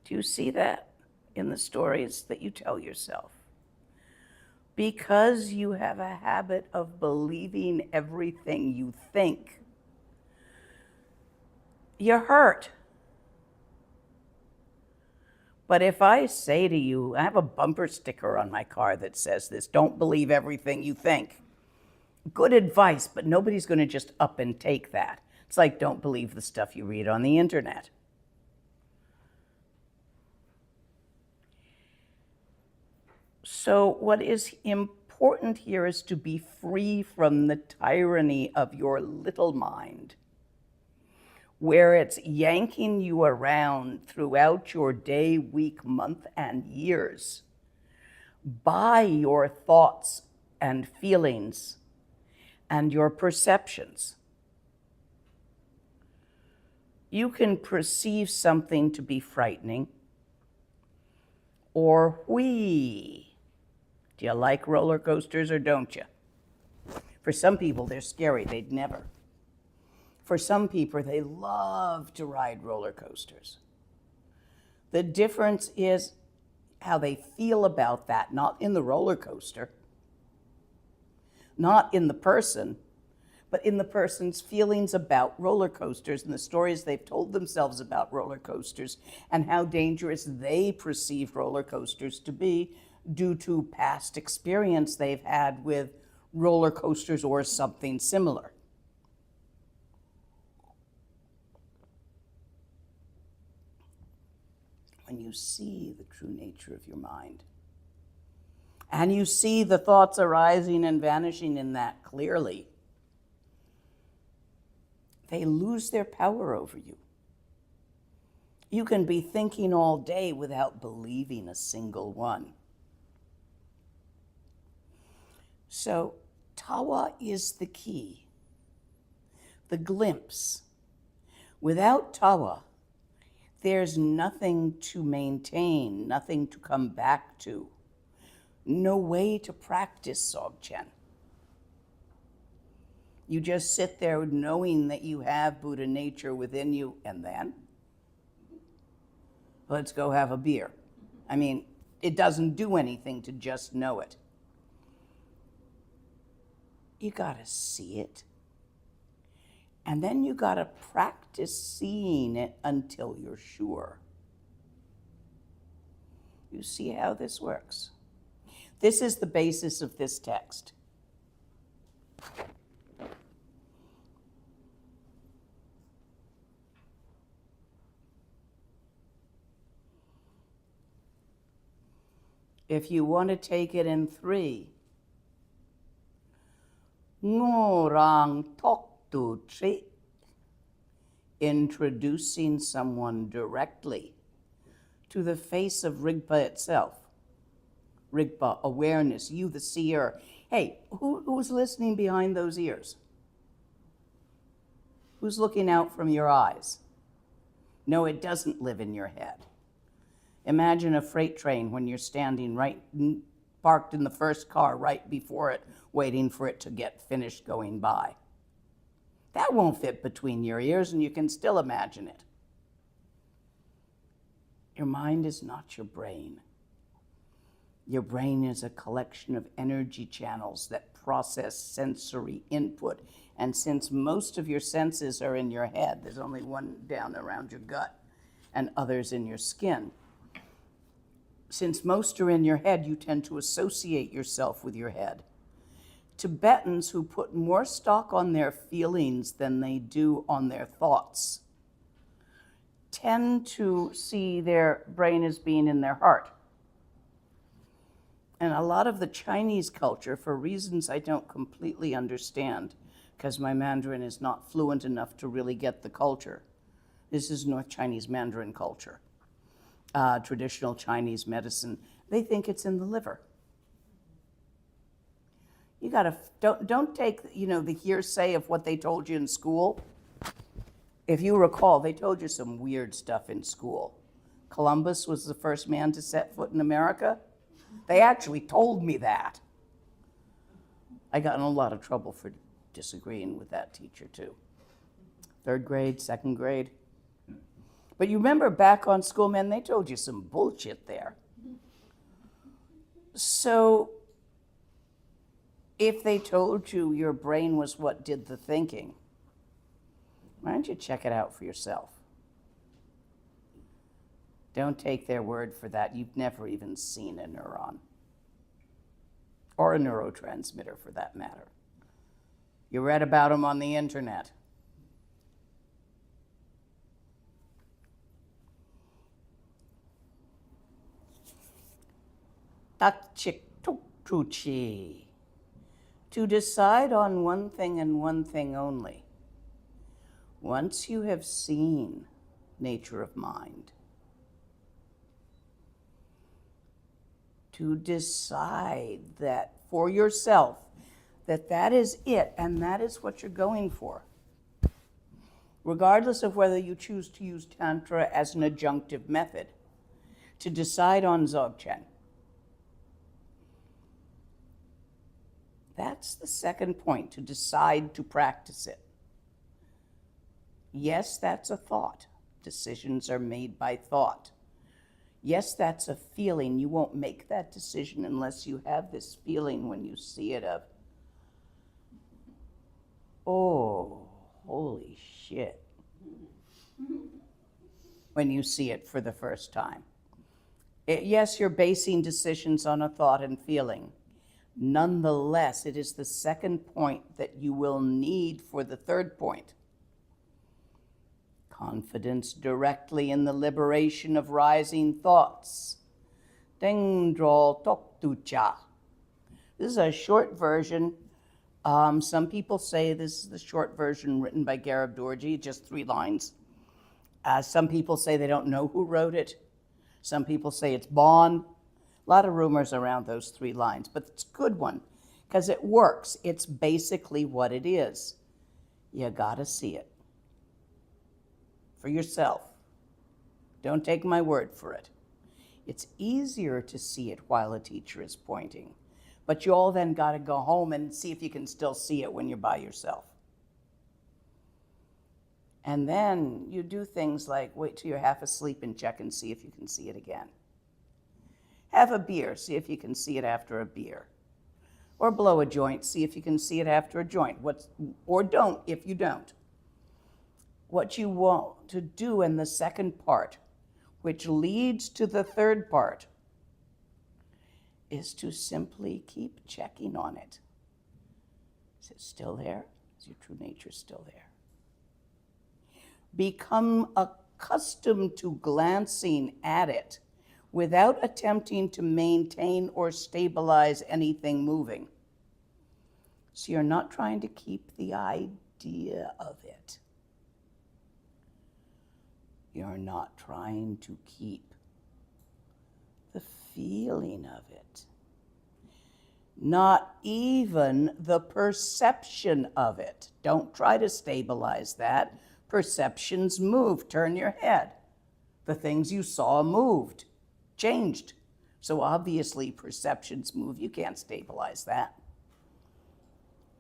Do you see that in the stories that you tell yourself? Because you have a habit of believing everything you think, you're hurt. But if I say to you, I have a bumper sticker on my car that says this, don't believe everything you think. Good advice, but nobody's going to just up and take that. It's like, don't believe the stuff you read on the internet. So what is important here is to be free from the tyranny of your little mind, where it's yanking you around throughout your day, week, month, and years by your thoughts and feelings and your perceptions. You can perceive something to be frightening or whee. Do you like roller coasters or don't you? For some people, they're scary. They'd never. For some people, they love to ride roller coasters. The difference is how they feel about that, not in the roller coaster, not in the person, but in the person's feelings about roller coasters and the stories they've told themselves about roller coasters and how dangerous they perceive roller coasters to be due to past experience they've had with roller coasters or something similar. When you see the true nature of your mind, and you see the thoughts arising and vanishing in that clearly, they lose their power over you. You can be thinking all day without believing a single one. So, tawa is the key, the glimpse. Without tawa, there's nothing to maintain, nothing to come back to, no way to practice Dzogchen. You just sit there knowing that you have Buddha nature within you, and then let's go have a beer. I mean, it doesn't do anything to just know it. You gotta see it. And then you gotta practice seeing it until you're sure. You see how this works? This is the basis of this text. If you want to take it in 3, Ngorang tok tu tri, introducing someone directly to the face of Rigpa itself. Rigpa, awareness, you the seer. Hey, who's listening behind those ears? Who's looking out from your eyes? No, it doesn't live in your head. Imagine a freight train when you're standing right, parked in the first car right before it, waiting for it to get finished going by. That won't fit between your ears, and you can still imagine it. Your mind is not your brain. Your brain is a collection of energy channels that process sensory input. And since most of your senses are in your head, there's only one down around your gut and others in your skin. Since most are in your head, you tend to associate yourself with your head. Tibetans who put more stock on their feelings than they do on their thoughts tend to see their brain as being in their heart. And a lot of the Chinese culture, for reasons I don't completely understand, because my Mandarin is not fluent enough to really get the culture. This is North Chinese Mandarin culture. Traditional Chinese medicine, they think it's in the liver. You gotta, don't take, the hearsay of what they told you in school. If you recall, they told you some weird stuff in school. Columbus was the first man to set foot in America. They actually told me that. I got in a lot of trouble for disagreeing with that teacher too. 3rd grade, 2nd grade. But you remember back on School Men, they told you some bullshit there. So if they told you your brain was what did the thinking, why don't you check it out for yourself? Don't take their word for that. You've never even seen a neuron. Or a neurotransmitter, for that matter. You read about them on the internet. Takchik-tuk-truchi. To decide on one thing and one thing only. Once you have seen nature of mind, to decide that for yourself, that is it and that is what you're going for. Regardless of whether you choose to use Tantra as an adjunctive method, to decide on Dzogchen. That's the second point, to decide to practice it. Yes, that's a thought. Decisions are made by thought. Yes, that's a feeling. You won't make that decision unless you have this feeling when you see it of, oh, holy shit. When you see it for the first time. Yes, you're basing decisions on a thought and feeling. Nonetheless, it is the second point that you will need for the third point. Confidence directly in the liberation of rising thoughts. Dengdrol toktucha. This is a short version. Some people say this is the short version written by Garab Dorje, just 3 lines. Some people say they don't know who wrote it. Some people say it's Bon. A lot of rumors around those 3 lines, but it's a good one because it works. It's basically what it is. You gotta see it for yourself. Don't take my word for it. It's easier to see it while a teacher is pointing, but you all then gotta go home and see if you can still see it when you're by yourself. And then you do things like wait till you're half asleep and check and see if you can see it again. Have a beer, see if you can see it after a beer. Or blow a joint, see if you can see it after a joint. Or don't if you don't. What you want to do in the second part, which leads to the third part, is to simply keep checking on it. Is it still there? Is your true nature still there? Become accustomed to glancing at it without attempting to maintain or stabilize anything moving. So you're not trying to keep the idea of it. You're not trying to keep the feeling of it. Not even the perception of it. Don't try to stabilize that. Perceptions move. Turn your head. The things you saw moved, changed. So obviously perceptions move. You can't stabilize that.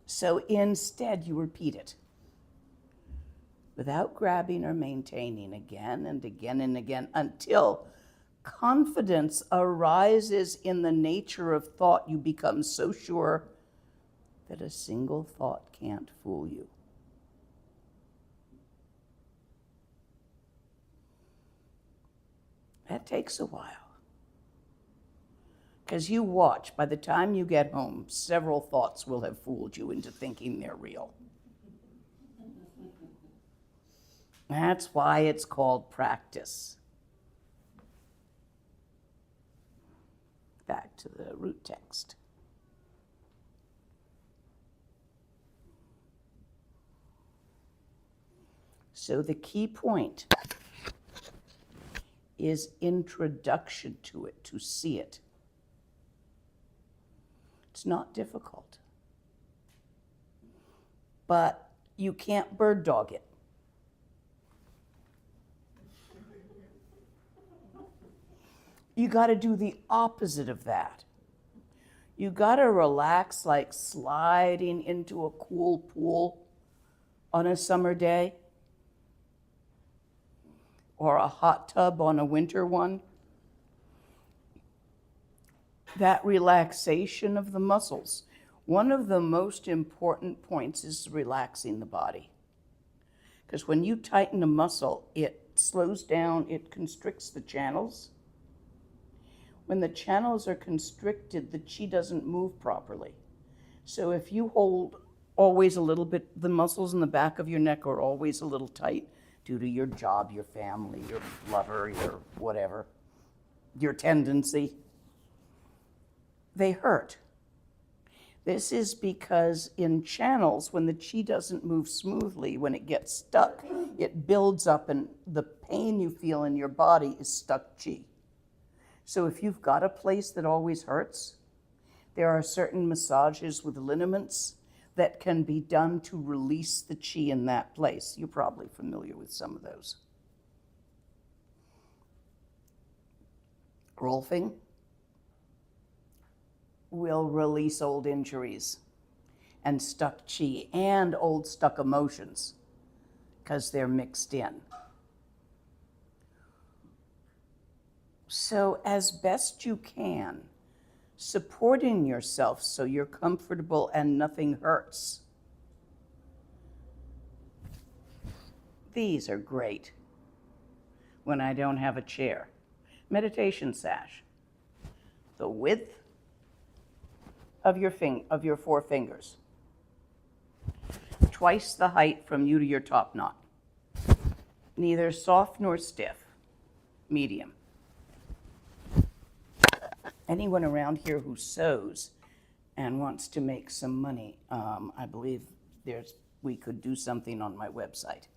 So instead you repeat it without grabbing or maintaining again and again and again until confidence arises in the nature of thought. You become so sure that a single thought can't fool you. That takes a while. Because you watch, by the time you get home, several thoughts will have fooled you into thinking they're real. That's why it's called practice. Back to the root text. So the key point is introduction to it, to see it. It's not difficult. But you can't bird dog it. You got to do the opposite of that. You gotta relax like sliding into a cool pool on a summer day or a hot tub on a winter one. That relaxation of the muscles. One of the most important points is relaxing the body. Because when you tighten a muscle, it slows down, it constricts the channels. When the channels are constricted, the chi doesn't move properly. So if you hold always a little bit, the muscles in the back of your neck are always a little tight due to your job, your family, your lover, your whatever, your tendency, they hurt. This is because in channels, when the chi doesn't move smoothly, when it gets stuck, it builds up and the pain you feel in your body is stuck chi. So if you've got a place that always hurts, there are certain massages with liniments that can be done to release the chi in that place. You're probably familiar with some of those. Rolfing will release old injuries and stuck chi and old stuck emotions because they're mixed in. So as best you can, supporting yourself so you're comfortable and nothing hurts. These are great when I don't have a chair. Meditation sash. The width of your 4 fingers. Twice the height from you to your top knot. Neither soft nor stiff. Medium. Anyone around here who sews and wants to make some money, I believe we could do something on my website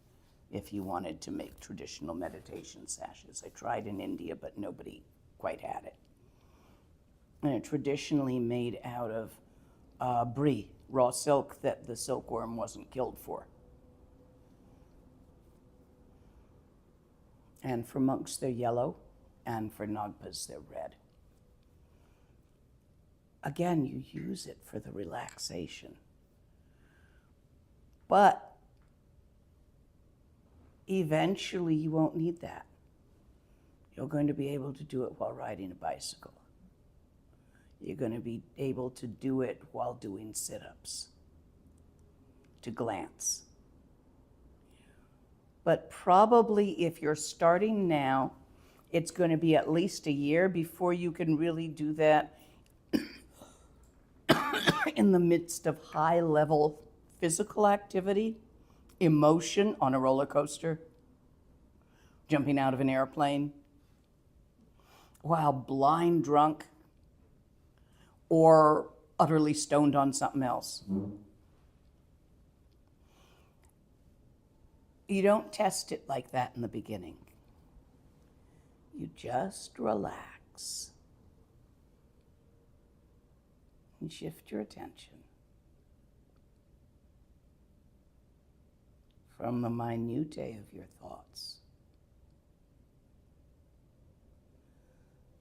if you wanted to make traditional meditation sashes. I tried in India, but nobody quite had it. And it's traditionally made out of brie, raw silk that the silkworm wasn't killed for. And for monks, they're yellow, and for Nagpas, they're red. Again, you use it for the relaxation. But eventually you won't need that. You're going to be able to do it while riding a bicycle. You're going to be able to do it while doing sit-ups, to glance. But probably if you're starting now, it's going to be at least a year before you can really do that in the midst of high-level physical activity, emotion on a roller coaster, jumping out of an airplane, while blind drunk, or utterly stoned on something else. You don't test it like that in the beginning. You just relax and shift your attention from the minutiae of your thoughts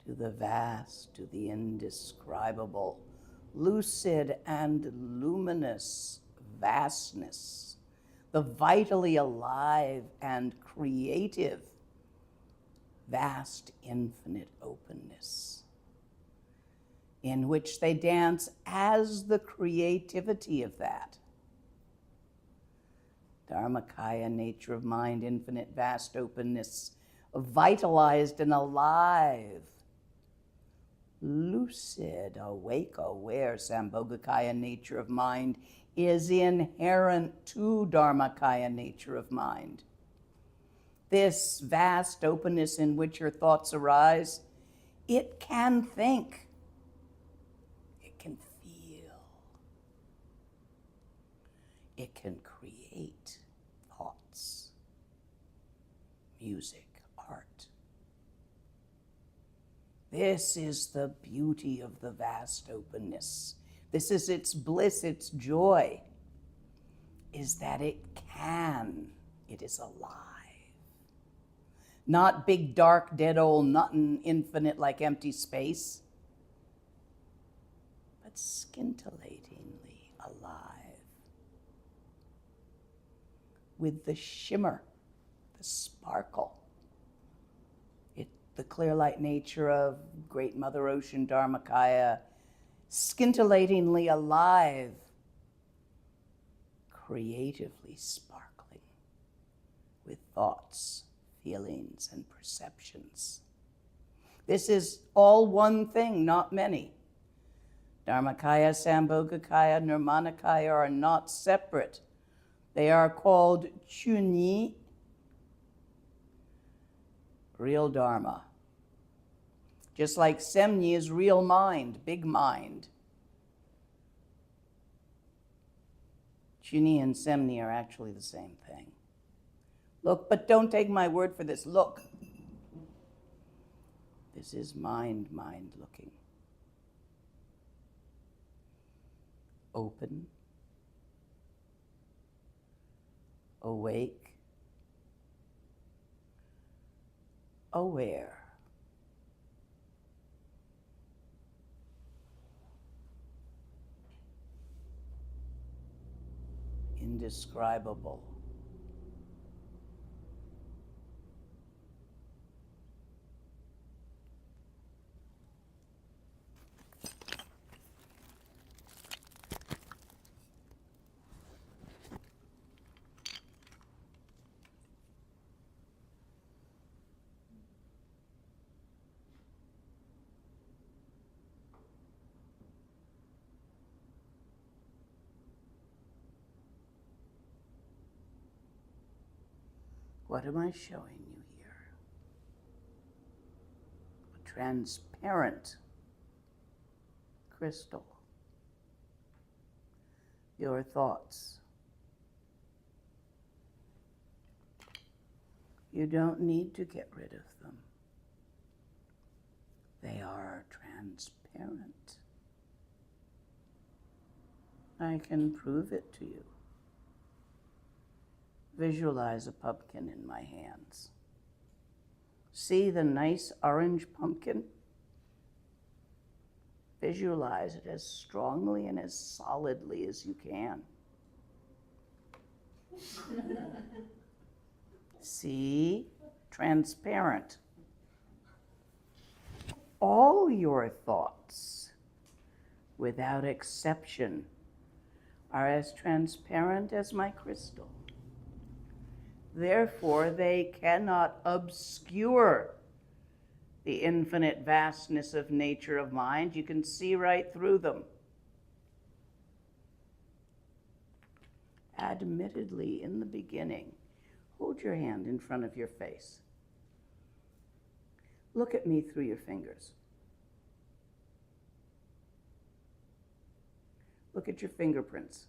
to the vast, to the indescribable, lucid and luminous vastness, the vitally alive and creative, vast, infinite openness, in which they dance as the creativity of that. Dharmakaya, nature of mind, infinite, vast openness, vitalized and alive, lucid, awake, aware, Sambhogakaya, nature of mind, is inherent to Dharmakaya, nature of mind. This vast openness in which your thoughts arise, it can think, it can feel, it can create thoughts, music, art. This is the beauty of the vast openness. This is its bliss, its joy, is that it is alive. Not big, dark, dead old nothing, infinite like empty space, but scintillatingly alive with the shimmer, the sparkle, the clear light nature of Great Mother Ocean Dharmakaya, scintillatingly alive, creatively sparkling with thoughts, feelings, and perceptions. This is all one thing, not many. Dharmakaya, Sambhogakaya, Nirmanakaya are not separate. They are called Chunyi, real Dharma. Just like Semnyi is real mind, big mind. Chunyi and Semnyi are actually the same thing. Look, but don't take my word for this. Look. This is mind looking. Open. Awake. Aware. Indescribable. What am I showing you here? A transparent crystal. Your thoughts. You don't need to get rid of them. They are transparent. I can prove it to you. Visualize a pumpkin in my hands. See the nice orange pumpkin? Visualize it as strongly and as solidly as you can. See? Transparent. All your thoughts, without exception, are as transparent as my crystal. Therefore, they cannot obscure the infinite vastness of nature of mind. You can see right through them. Admittedly, in the beginning, hold your hand in front of your face. Look at me through your fingers. Look at your fingerprints.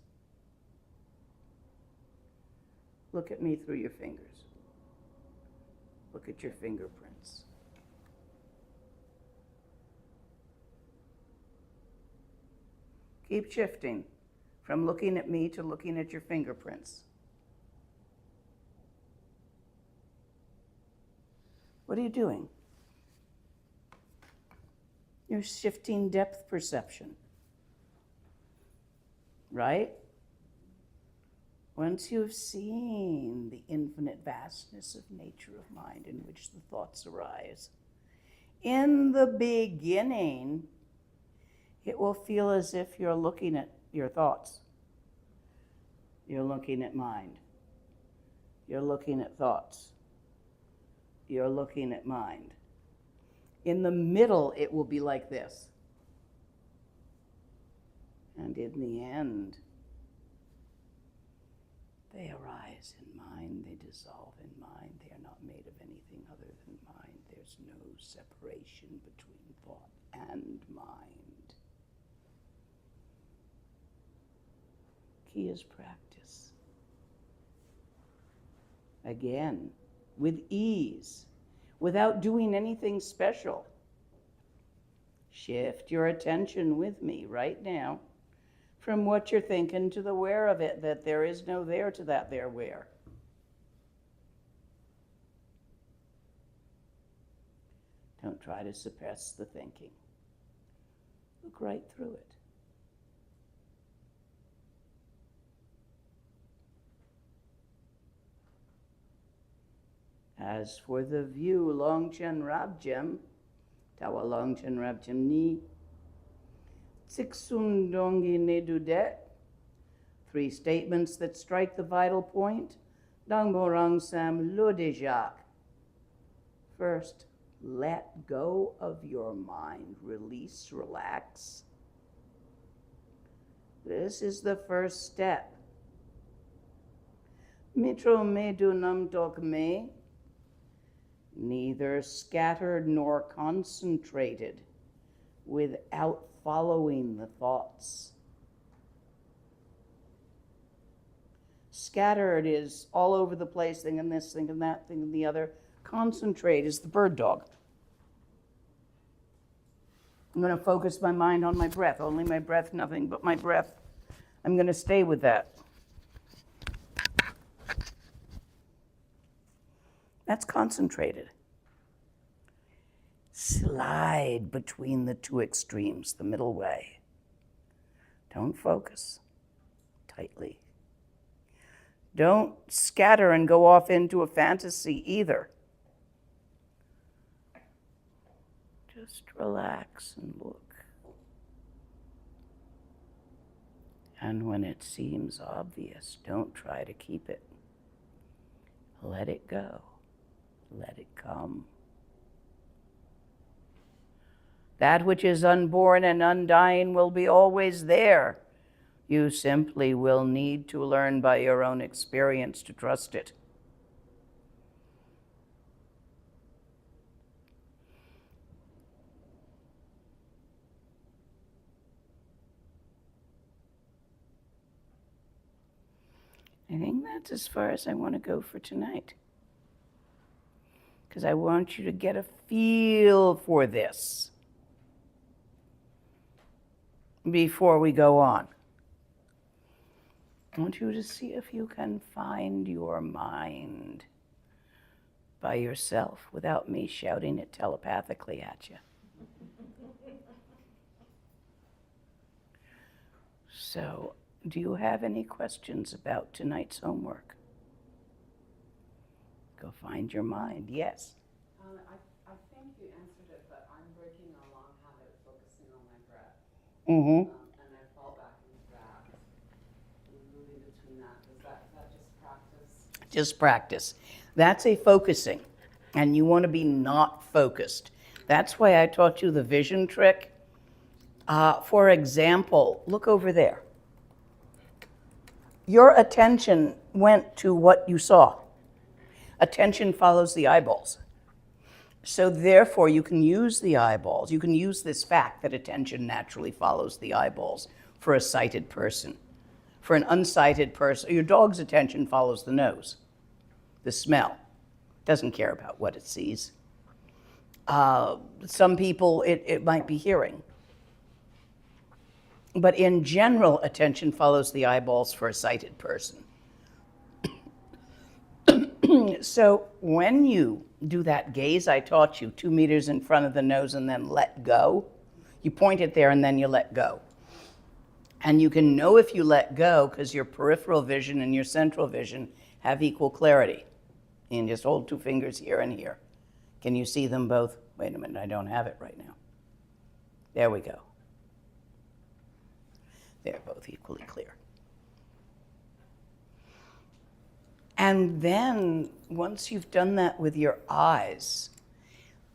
Look at me through your fingers. Look at your fingerprints. Keep shifting from looking at me to looking at your fingerprints. What are you doing? You're shifting depth perception, right? Once you have seen the infinite vastness of nature of mind in which the thoughts arise, in the beginning, it will feel as if you're looking at your thoughts. You're looking at mind. You're looking at thoughts. You're looking at mind. In the middle, it will be like this. And in the end, they arise in mind, they dissolve in mind, they are not made of anything other than mind. There's no separation between thought and mind. Key is practice. Again, with ease, without doing anything special. Shift your attention with me right now from what you're thinking to the where of it, that there is no there to that there where. Don't try to suppress the thinking. Look right through it. As for the view, Longchen Rabjem, Tawa Longchen Rabjem Ni, Tsiksun Dongi Nedudet, 3 statements that strike the vital point, Dangborang Sam Lodejak. First, let go of your mind, release, relax. This is the first step. Mitro Medu Nam Tok Me, neither scattered nor concentrated, without following the thoughts. Scattered is all over the place, thinking this, thinking that, thinking the other. Concentrate is the bird dog. I'm going to focus my mind on my breath, only my breath, nothing but my breath. I'm going to stay with that. That's concentrated. Slide between the 2 extremes, the middle way. Don't focus tightly. Don't scatter and go off into a fantasy either. Just relax and look. And when it seems obvious, don't try to keep it. Let it go. Let it come. That which is unborn and undying will be always there. You simply will need to learn by your own experience to trust it. I think that's as far as I want to go for tonight. Because I want you to get a feel for this before we go on. I want you to see if you can find your mind by yourself without me shouting it telepathically at you. So, do you have any questions about tonight's homework? Go find your mind. Yes. I think you answered it, but I'm breaking a long habit of focusing on my breath. Mm-hmm. And I fall back into that. And moving between that. Is that just practice? Just practice. That's a focusing, and you want to be not focused. That's why I taught you the vision trick. For example, look over there. Your attention went to what you saw. Attention follows the eyeballs. So therefore, you can use the eyeballs. You can use this fact that attention naturally follows the eyeballs for a sighted person. For an unsighted person, your dog's attention follows the nose, the smell. Doesn't care about what it sees. Some people, it might be hearing. But in general, attention follows the eyeballs for a sighted person. So when you do that gaze I taught you, 2 meters in front of the nose and then let go, you point it there and then you let go. And you can know if you let go because your peripheral vision and your central vision have equal clarity. You can just hold 2 fingers here and here. Can you see them both? Wait a minute, I don't have it right now. There we go. They're both equally clear. And then, once you've done that with your eyes,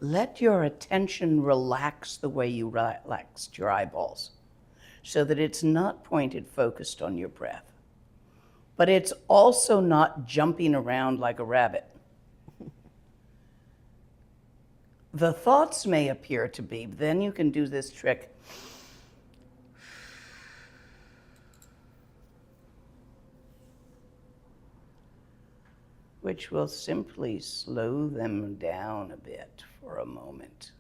let your attention relax the way you relaxed your eyeballs, so that it's not pointed, focused on your breath. But it's also not jumping around like a rabbit. The thoughts may appear to be, but then you can do this trick. Which will simply slow them down a bit for a moment.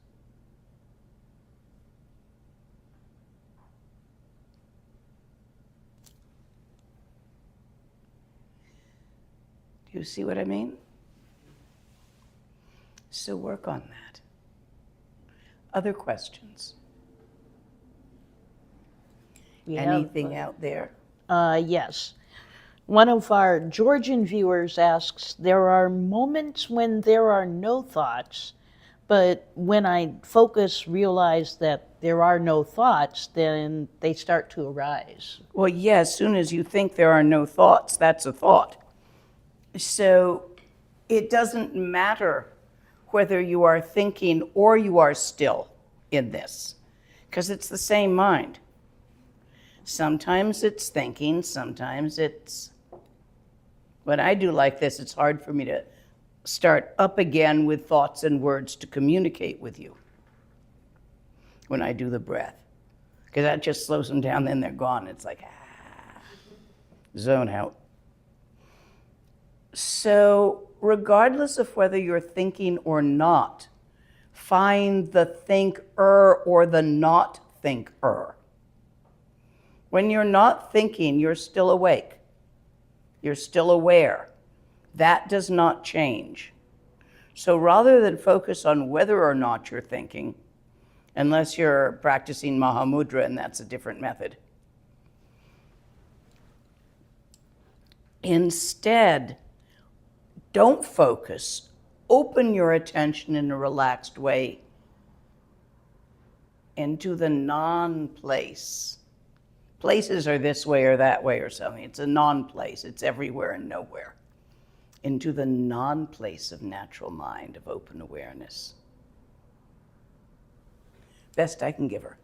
Do you see what I mean? So work on that. Other questions? We Anything have, out there? Yes. One of our Georgian viewers asks, there are moments when there are no thoughts, but when I focus, realize that there are no thoughts, then they start to arise. Well, yeah, as soon as you think there are no thoughts, that's a thought. So it doesn't matter whether you are thinking or you are still in this, because it's the same mind. Sometimes it's thinking, sometimes it's... When I do like this, it's hard for me to start up again with thoughts and words to communicate with you when I do the breath, because that just slows them down, then they're gone. It's like, zone out. So regardless of whether you're thinking or not, find the thinker or the not thinker. When you're not thinking, you're still awake. You're still aware. That does not change. So rather than focus on whether or not you're thinking, unless you're practicing Mahamudra, and that's a different method, instead, don't focus. Open your attention in a relaxed way into the non-place. Places are this way or that way or something. It's a non-place. It's everywhere and nowhere. Into the non-place of natural mind, of open awareness. Best I can give her.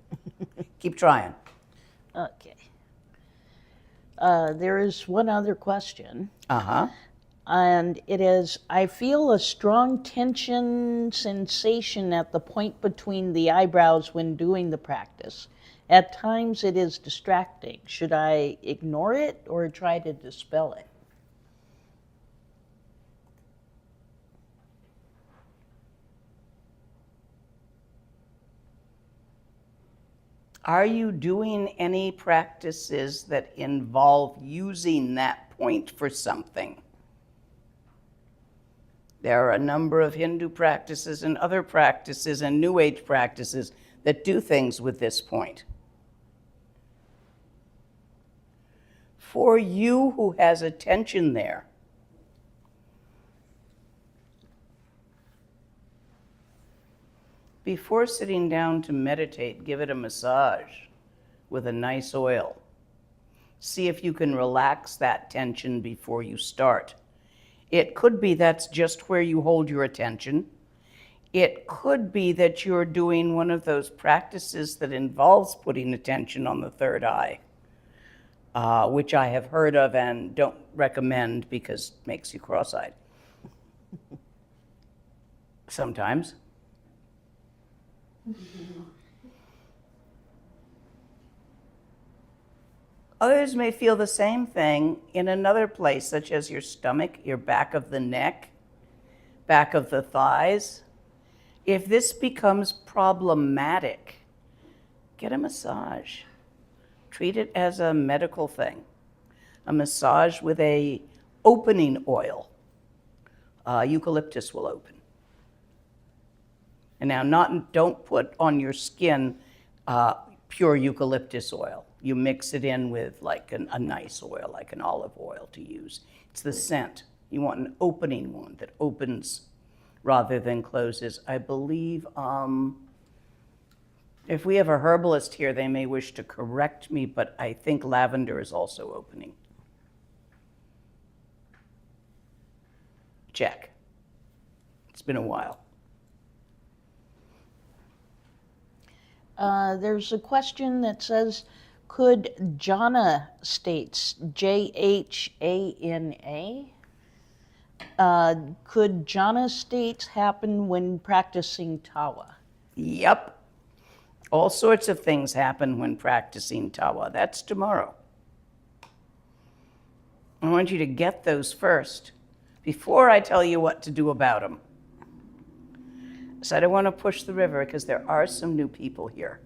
Keep trying. Okay. There is one other question. Uh-huh. And it is, I feel a strong tension sensation at the point between the eyebrows when doing the practice. At times it is distracting. Should I ignore it or try to dispel it? Are you doing any practices that involve using that point for something? There are a number of Hindu practices and other practices and New Age practices that do things with this point. For you who has attention there, before sitting down to meditate, give it a massage with a nice oil. See if you can relax that tension before you start. It could be that's just where you hold your attention. It could be that you're doing one of those practices that involves putting attention on the third eye, which I have heard of and don't recommend because it makes you cross-eyed. Sometimes. Others may feel the same thing in another place, such as your stomach, your back of the neck, back of the thighs. If this becomes problematic, get a massage. Treat it as a medical thing. A massage with a opening oil. Eucalyptus will open. And now don't put on your skin pure eucalyptus oil. You mix it in with like a nice oil, like an olive oil to use. It's the scent. You want an opening one that opens rather than closes. I believe if we have a herbalist here, they may wish to correct me, but I think lavender is also opening. Check. It's been a while. There's a question that says, could jhana states, J-H-A-N-A, could jhana states happen when practicing tawa? Yep. All sorts of things happen when practicing tawa. That's tomorrow. I want you to get those first before I tell you what to do about them. So I don't want to push the river because there are some new people here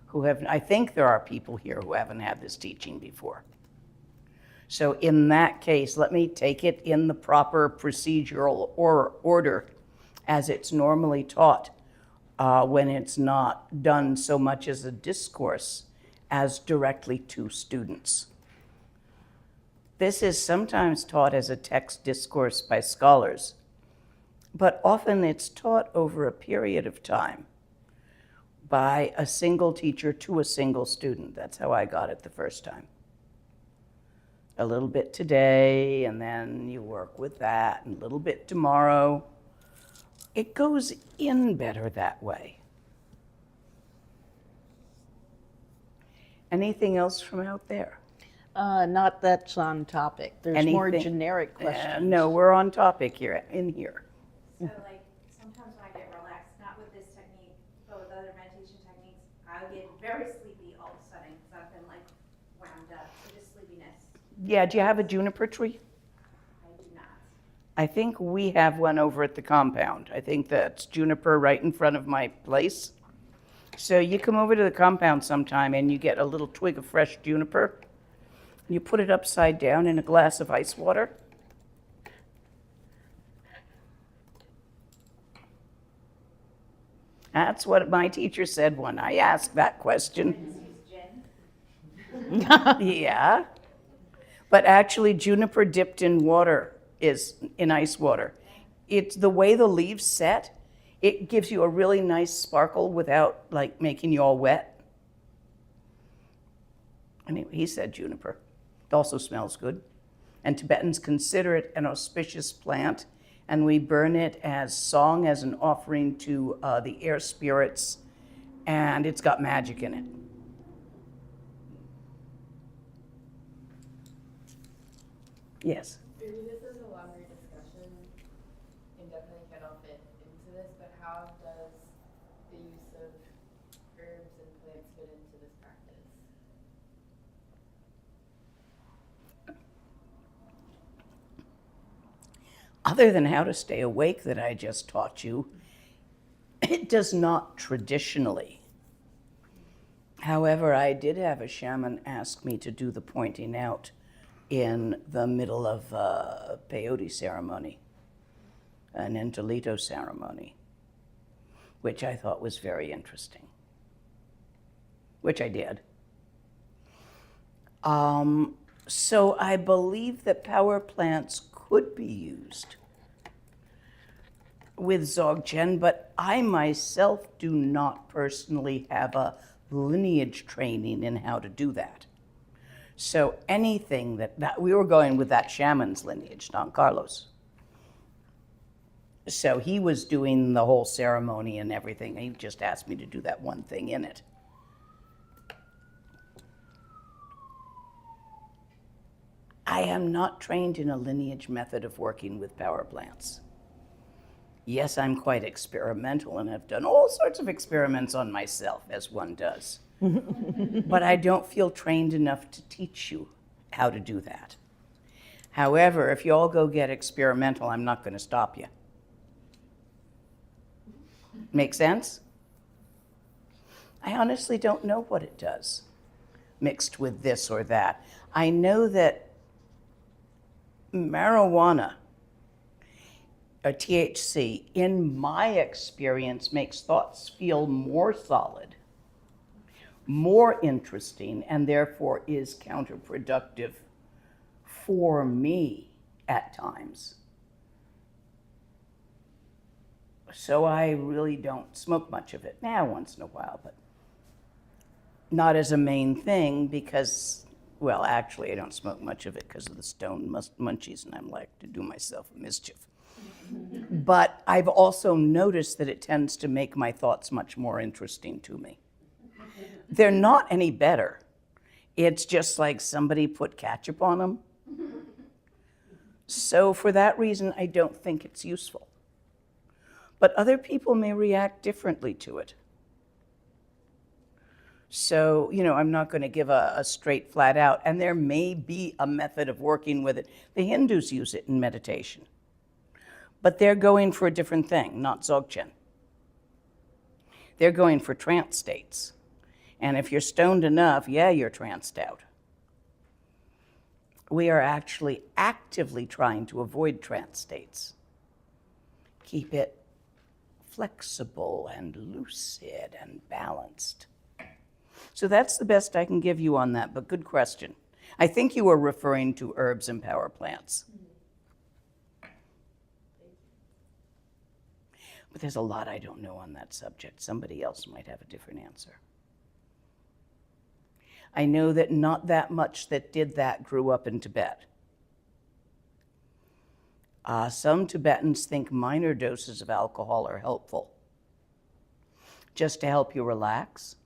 who have, I think there are people here who haven't had this teaching before. So in that case, let me take it in the proper procedural order as it's normally taught when it's not done so much as a discourse as directly to students. This is sometimes taught as a text discourse by scholars, but often it's taught over a period of time by a single teacher to a single student. That's how I got it the first time. A little bit today, and then you work with that, and a little bit tomorrow. It goes in better that way. Anything else from out there? Not that's on topic. There's more Anything- generic questions. No, we're on topic here, in here. So like, sometimes when I get relaxed, not with this technique, but with other meditation techniques, I'll get very sleepy all of a sudden, because I've been like wound up, so just sleepiness. Yeah, do you have a juniper tree? I do not. I think we have one over at the compound. I think that's juniper right in front of my place. So you come over to the compound sometime and you get a little twig of fresh juniper. You put it upside down in a glass of ice water. That's what my teacher said when I asked that question. Yeah. But actually, juniper dipped in water is in ice water. It's the way the leaves set, it gives you a really nice sparkle without like making you all wet. Anyway, he said juniper. It also smells good. And Tibetans consider it an auspicious plant, and we burn it as song, as an offering to the air spirits, and it's got magic in it. Yes. Maybe this is a longer discussion and definitely cannot fit into this, but how does the use of herbs and plants fit into this practice? Other than how to stay awake that I just taught you, it does not traditionally. However, I did have a shaman ask me to do the pointing out in the middle of a peyote ceremony, an Entolito ceremony, which I thought was very interesting, which I did. So I believe that power plants could be used with Dzogchen, but I myself do not personally have a lineage training in how to do that. So anything that we were going with that shaman's lineage, Don Carlos. So he was doing the whole ceremony and everything. He just asked me to do that one thing in it. I am not trained in a lineage method of working with power plants. Yes, I'm quite experimental and have done all sorts of experiments on myself, as one does. But I don't feel trained enough to teach you how to do that. However, if you all go get experimental, I'm not going to stop you. Make sense? I honestly don't know what it does mixed with this or that. I know that marijuana, or THC, in my experience, makes thoughts feel more solid, more interesting, and therefore is counterproductive for me at times. So I really don't smoke much of it. Now, once in a while, but not as a main thing because, well, actually, I don't smoke much of it because of the stone munchies, and I'm like to do myself a mischief. But I've also noticed that it tends to make my thoughts much more interesting to me. They're not any better. It's just like somebody put ketchup on them. So for that reason, I don't think it's useful. But other people may react differently to it. So, I'm not going to give a straight flat out, and there may be a method of working with it. The Hindus use it in meditation. But they're going for a different thing, not Dzogchen. They're going for trance states. And if you're stoned enough, yeah, you're tranced out. We are actually actively trying to avoid trance states. Keep it flexible and lucid and balanced. So that's the best I can give you on that, but good question. I think you were referring to herbs and power plants. But there's a lot I don't know on that subject. Somebody else might have a different answer. I know that not that much that did that grew up in Tibet. Some Tibetans think minor doses of alcohol are helpful, just to help you relax.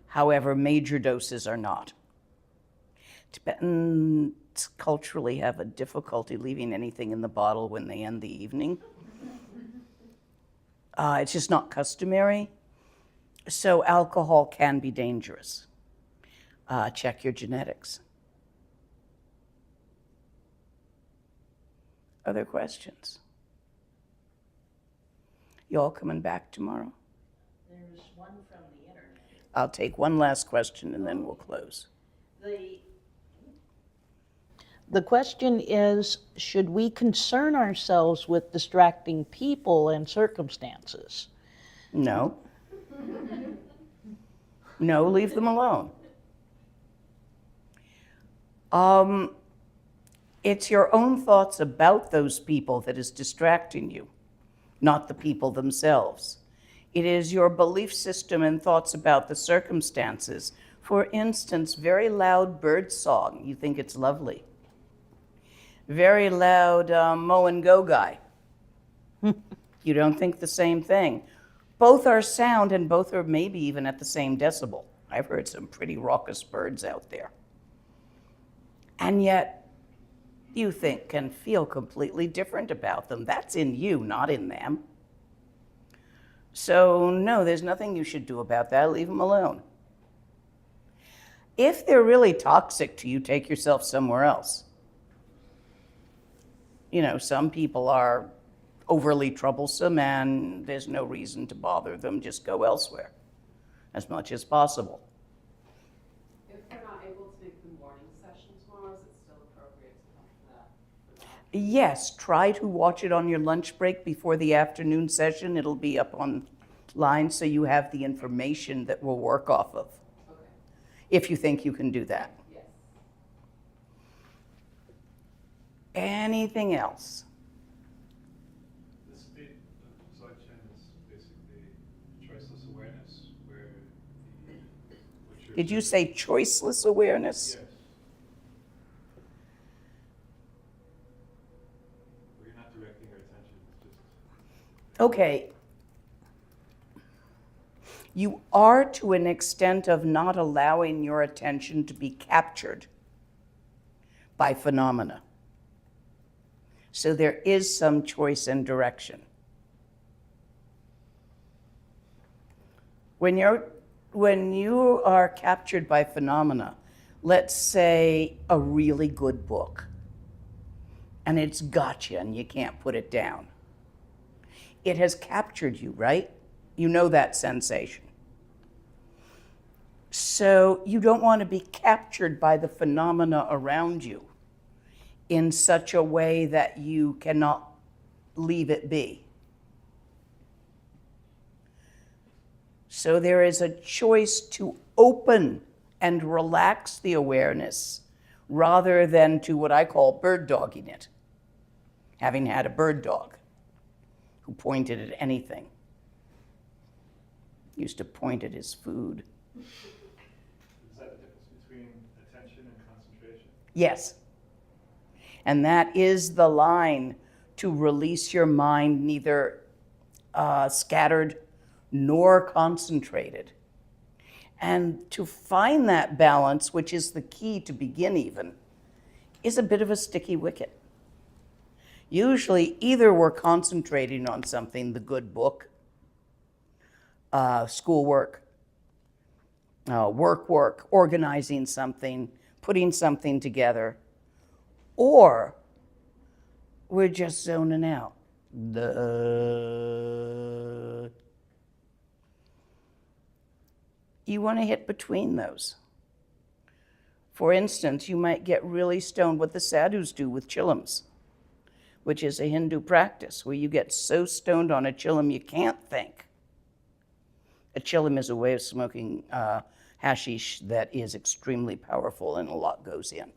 However, major doses are not. Tibetans culturally have a difficulty leaving anything in the bottle when they end the evening. It's just not customary. So alcohol can be dangerous. Check your genetics. Other questions? You all coming back tomorrow? There's one from the internet. I'll take one last question and then we'll close. The question is, should we concern ourselves with distracting people and circumstances? No. No, leave them alone. It's your own thoughts about those people that is distracting you, not the people themselves. It is your belief system and thoughts about the circumstances. For instance, very loud bird song, you think it's lovely. Very loud mow and go guy. You don't think the same thing. Both are sound and both are maybe even at the same decibel. I've heard some pretty raucous birds out there. And yet, you think and feel completely different about them. That's in you, not in them. So no, there's nothing you should do about that. Leave them alone. If they're really toxic to you, take yourself somewhere else. You know, some people are overly troublesome and there's no reason to bother them. Just go elsewhere as much as possible. If we're not able to make the morning session tomorrow, is it still appropriate to come for that? Yes, try to watch it on your lunch break before the afternoon session. It'll be up online so you have the information that we'll work off of, Okay, if you think you can do that. yes. Anything else? The state of Dzogchen is basically choiceless awareness, where Did you say choiceless awareness? Yes. Where you're not directing your attention, it's just... Okay. You are to an extent of not allowing your attention to be captured by phenomena. So there is some choice and direction. When you are captured by phenomena, let's say a really good book, and it's got you and you can't put it down. It has captured you, right? You know that sensation. So you don't want to be captured by the phenomena around you in such a way that you cannot leave it be. So there is a choice to open and relax the awareness rather than to what I call bird dogging it, having had a bird dog who pointed at anything. Used to point at his food. Is that the difference between attention and concentration? Yes. And that is the line to release your mind, neither scattered nor concentrated. And to find that balance, which is the key to begin even, is a bit of a sticky wicket. Usually either we're concentrating on something, the good book, schoolwork, work, organizing something, putting something together, or we're just zoning out. You want to hit between those. For instance, you might get really stoned, what the sadhus do with chillums, which is a Hindu practice where you get so stoned on a chillum you can't think. A chillum is a way of smoking hashish that is extremely powerful and a lot goes in.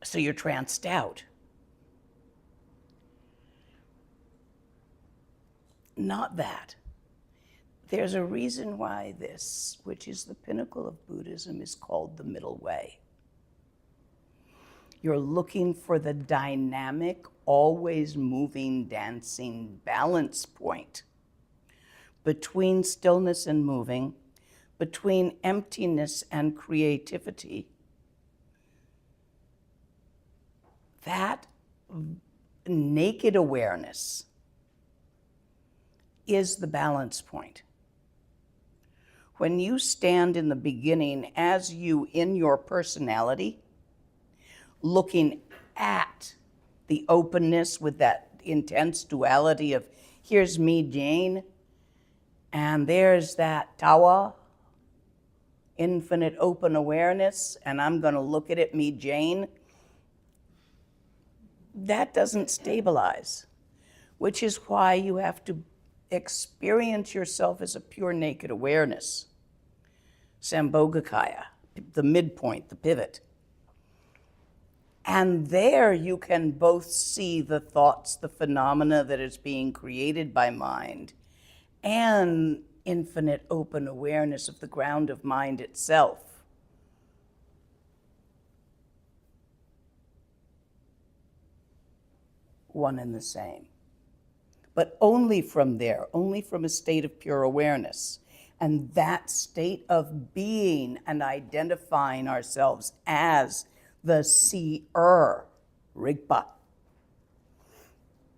So you're tranced out. Not that. There's a reason why this, which is the pinnacle of Buddhism, is called the middle way. You're looking for the dynamic, always moving, dancing balance point between stillness and moving, between emptiness and creativity. That naked awareness is the balance point. When you stand in the beginning as you in your personality, looking at the openness with that intense duality of here's me, Jane, and there's that Tawa, infinite open awareness, and I'm going to look at it, me, Jane. That doesn't stabilize, which is why you have to experience yourself as a pure naked awareness. Sambhogakaya, the midpoint, the pivot. And there you can both see the thoughts, the phenomena that is being created by mind, and infinite open awareness of the ground of mind itself. One and the same. But only from there, only from a state of pure awareness. And that state of being and identifying ourselves as the seer, Rigpa,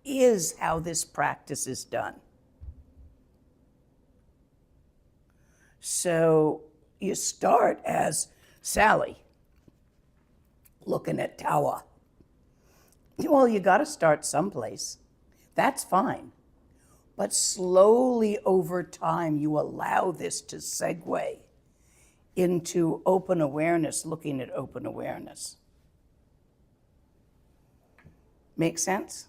is how this practice is done. So you start as Sally, looking at Tawa. Well, you got to start someplace. That's fine. But slowly over time, you allow this to segue into open awareness, looking at open awareness. Make sense?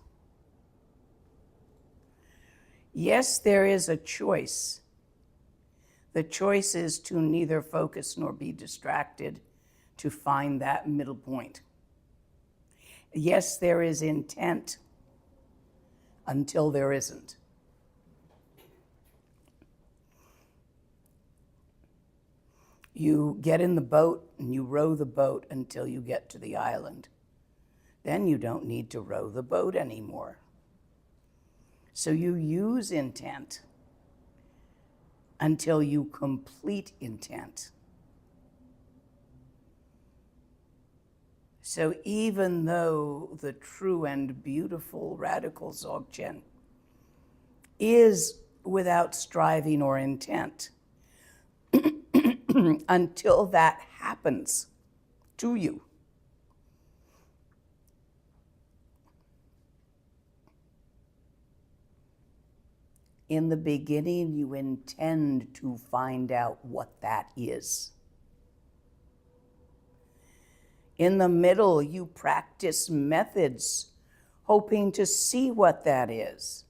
Yes, there is a choice. The choice is to neither focus nor be distracted, to find that middle point. Yes, there is intent until there isn't. You get in the boat and you row the boat until you get to the island. Then you don't need to row the boat anymore. So you use intent until you complete intent. So even though the true and beautiful radical Dzogchen is without striving or intent, until that happens to you, in the beginning, you intend to find out what that is. In the middle, you practice methods, hoping to see what that is.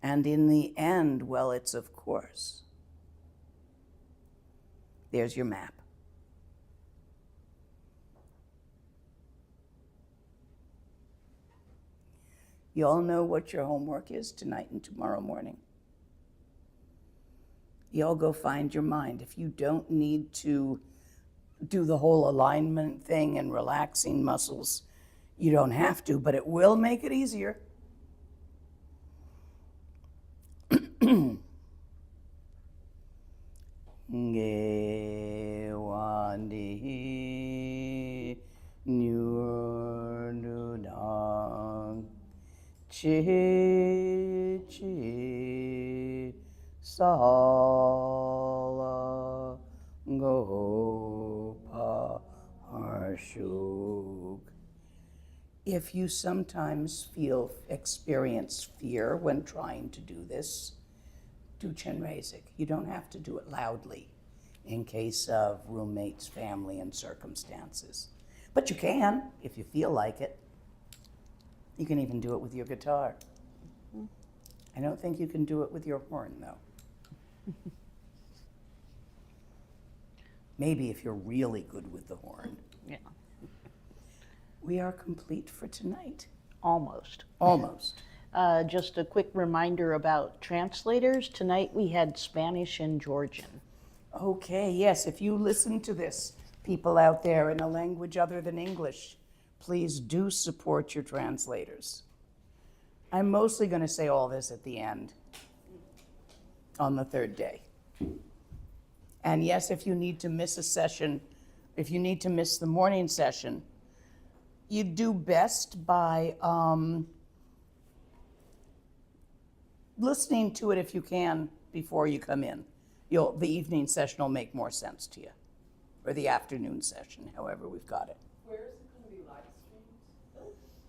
And in the end, well, it's of course. There's your map. You all know what your homework is tonight and tomorrow morning. You all go find your mind. If you don't need to do the whole alignment thing and relaxing muscles, you don't have to, but it will make it easier. Chi chi sala gopa harshuk. If you sometimes experience fear when trying to do this, do Chenrezig. You don't have to do it loudly in case of roommates, family, and circumstances. But you can if you feel like it. You can even do it with your guitar. I don't think you can do it with your horn, though. Maybe if you're really good with the horn. Yeah, We are complete for tonight. almost. Almost. Just a quick reminder about translators. Tonight we had Spanish and Georgian. Okay, yes, if you listen to this, people out there in a language other than English, please do support your translators. I'm mostly going to say all this at the end on the third day. And yes, if you need to miss a session, if you need to miss the morning session, you do best by listening to it if you can before you come in. The evening session will make more sense to you, or the afternoon session, however we've got it. Where is it going to be live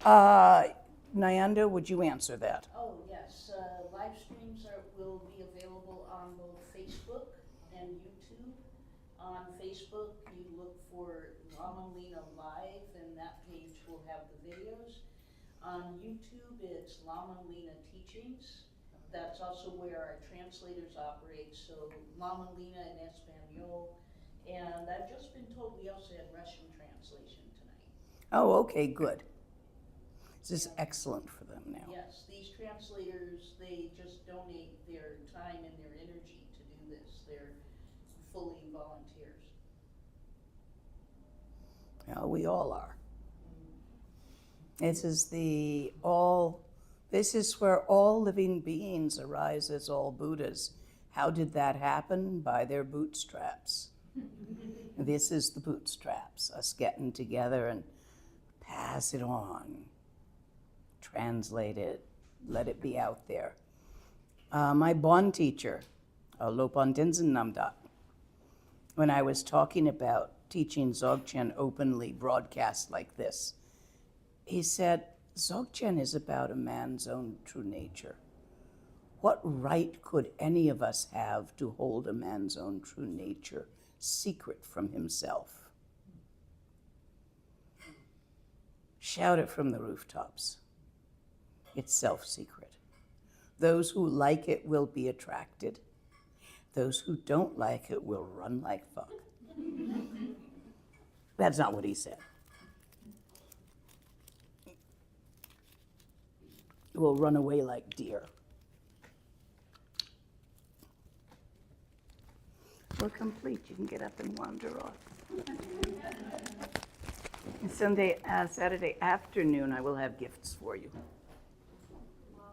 streamed? Nyanda, would you answer that? Oh, yes. Live streams will be available on both Facebook and YouTube. On Facebook, you look for Lama Lena Live, and that page will have the videos. On YouTube, it's Lama Lena Teachings. That's also where our translators operate, so Lama Lena in Espanol. And I've just been told we also had Russian translation tonight. Oh, okay, good. This is excellent for them now. Yes, these translators, they just donate their time and their energy to do this. They're fully volunteers. Well, we all are. This is where all living beings arise as all Buddhas. How did that happen? By their bootstraps. This is the bootstraps, us getting together and pass it on, translate it, let it be out there. My Bon teacher, Lopon Tenzin Namdak, when I was talking about teaching Dzogchen openly broadcast like this, he said, Dzogchen is about a man's own true nature. What right could any of us have to hold a man's own true nature secret from himself? Shout it from the rooftops. It's self-secret. Those who like it will be attracted. Those who don't like it will run like fuck. That's not what he said. Will run away like deer. We're complete. You can get up and wander off. And Saturday afternoon, I will have gifts for you.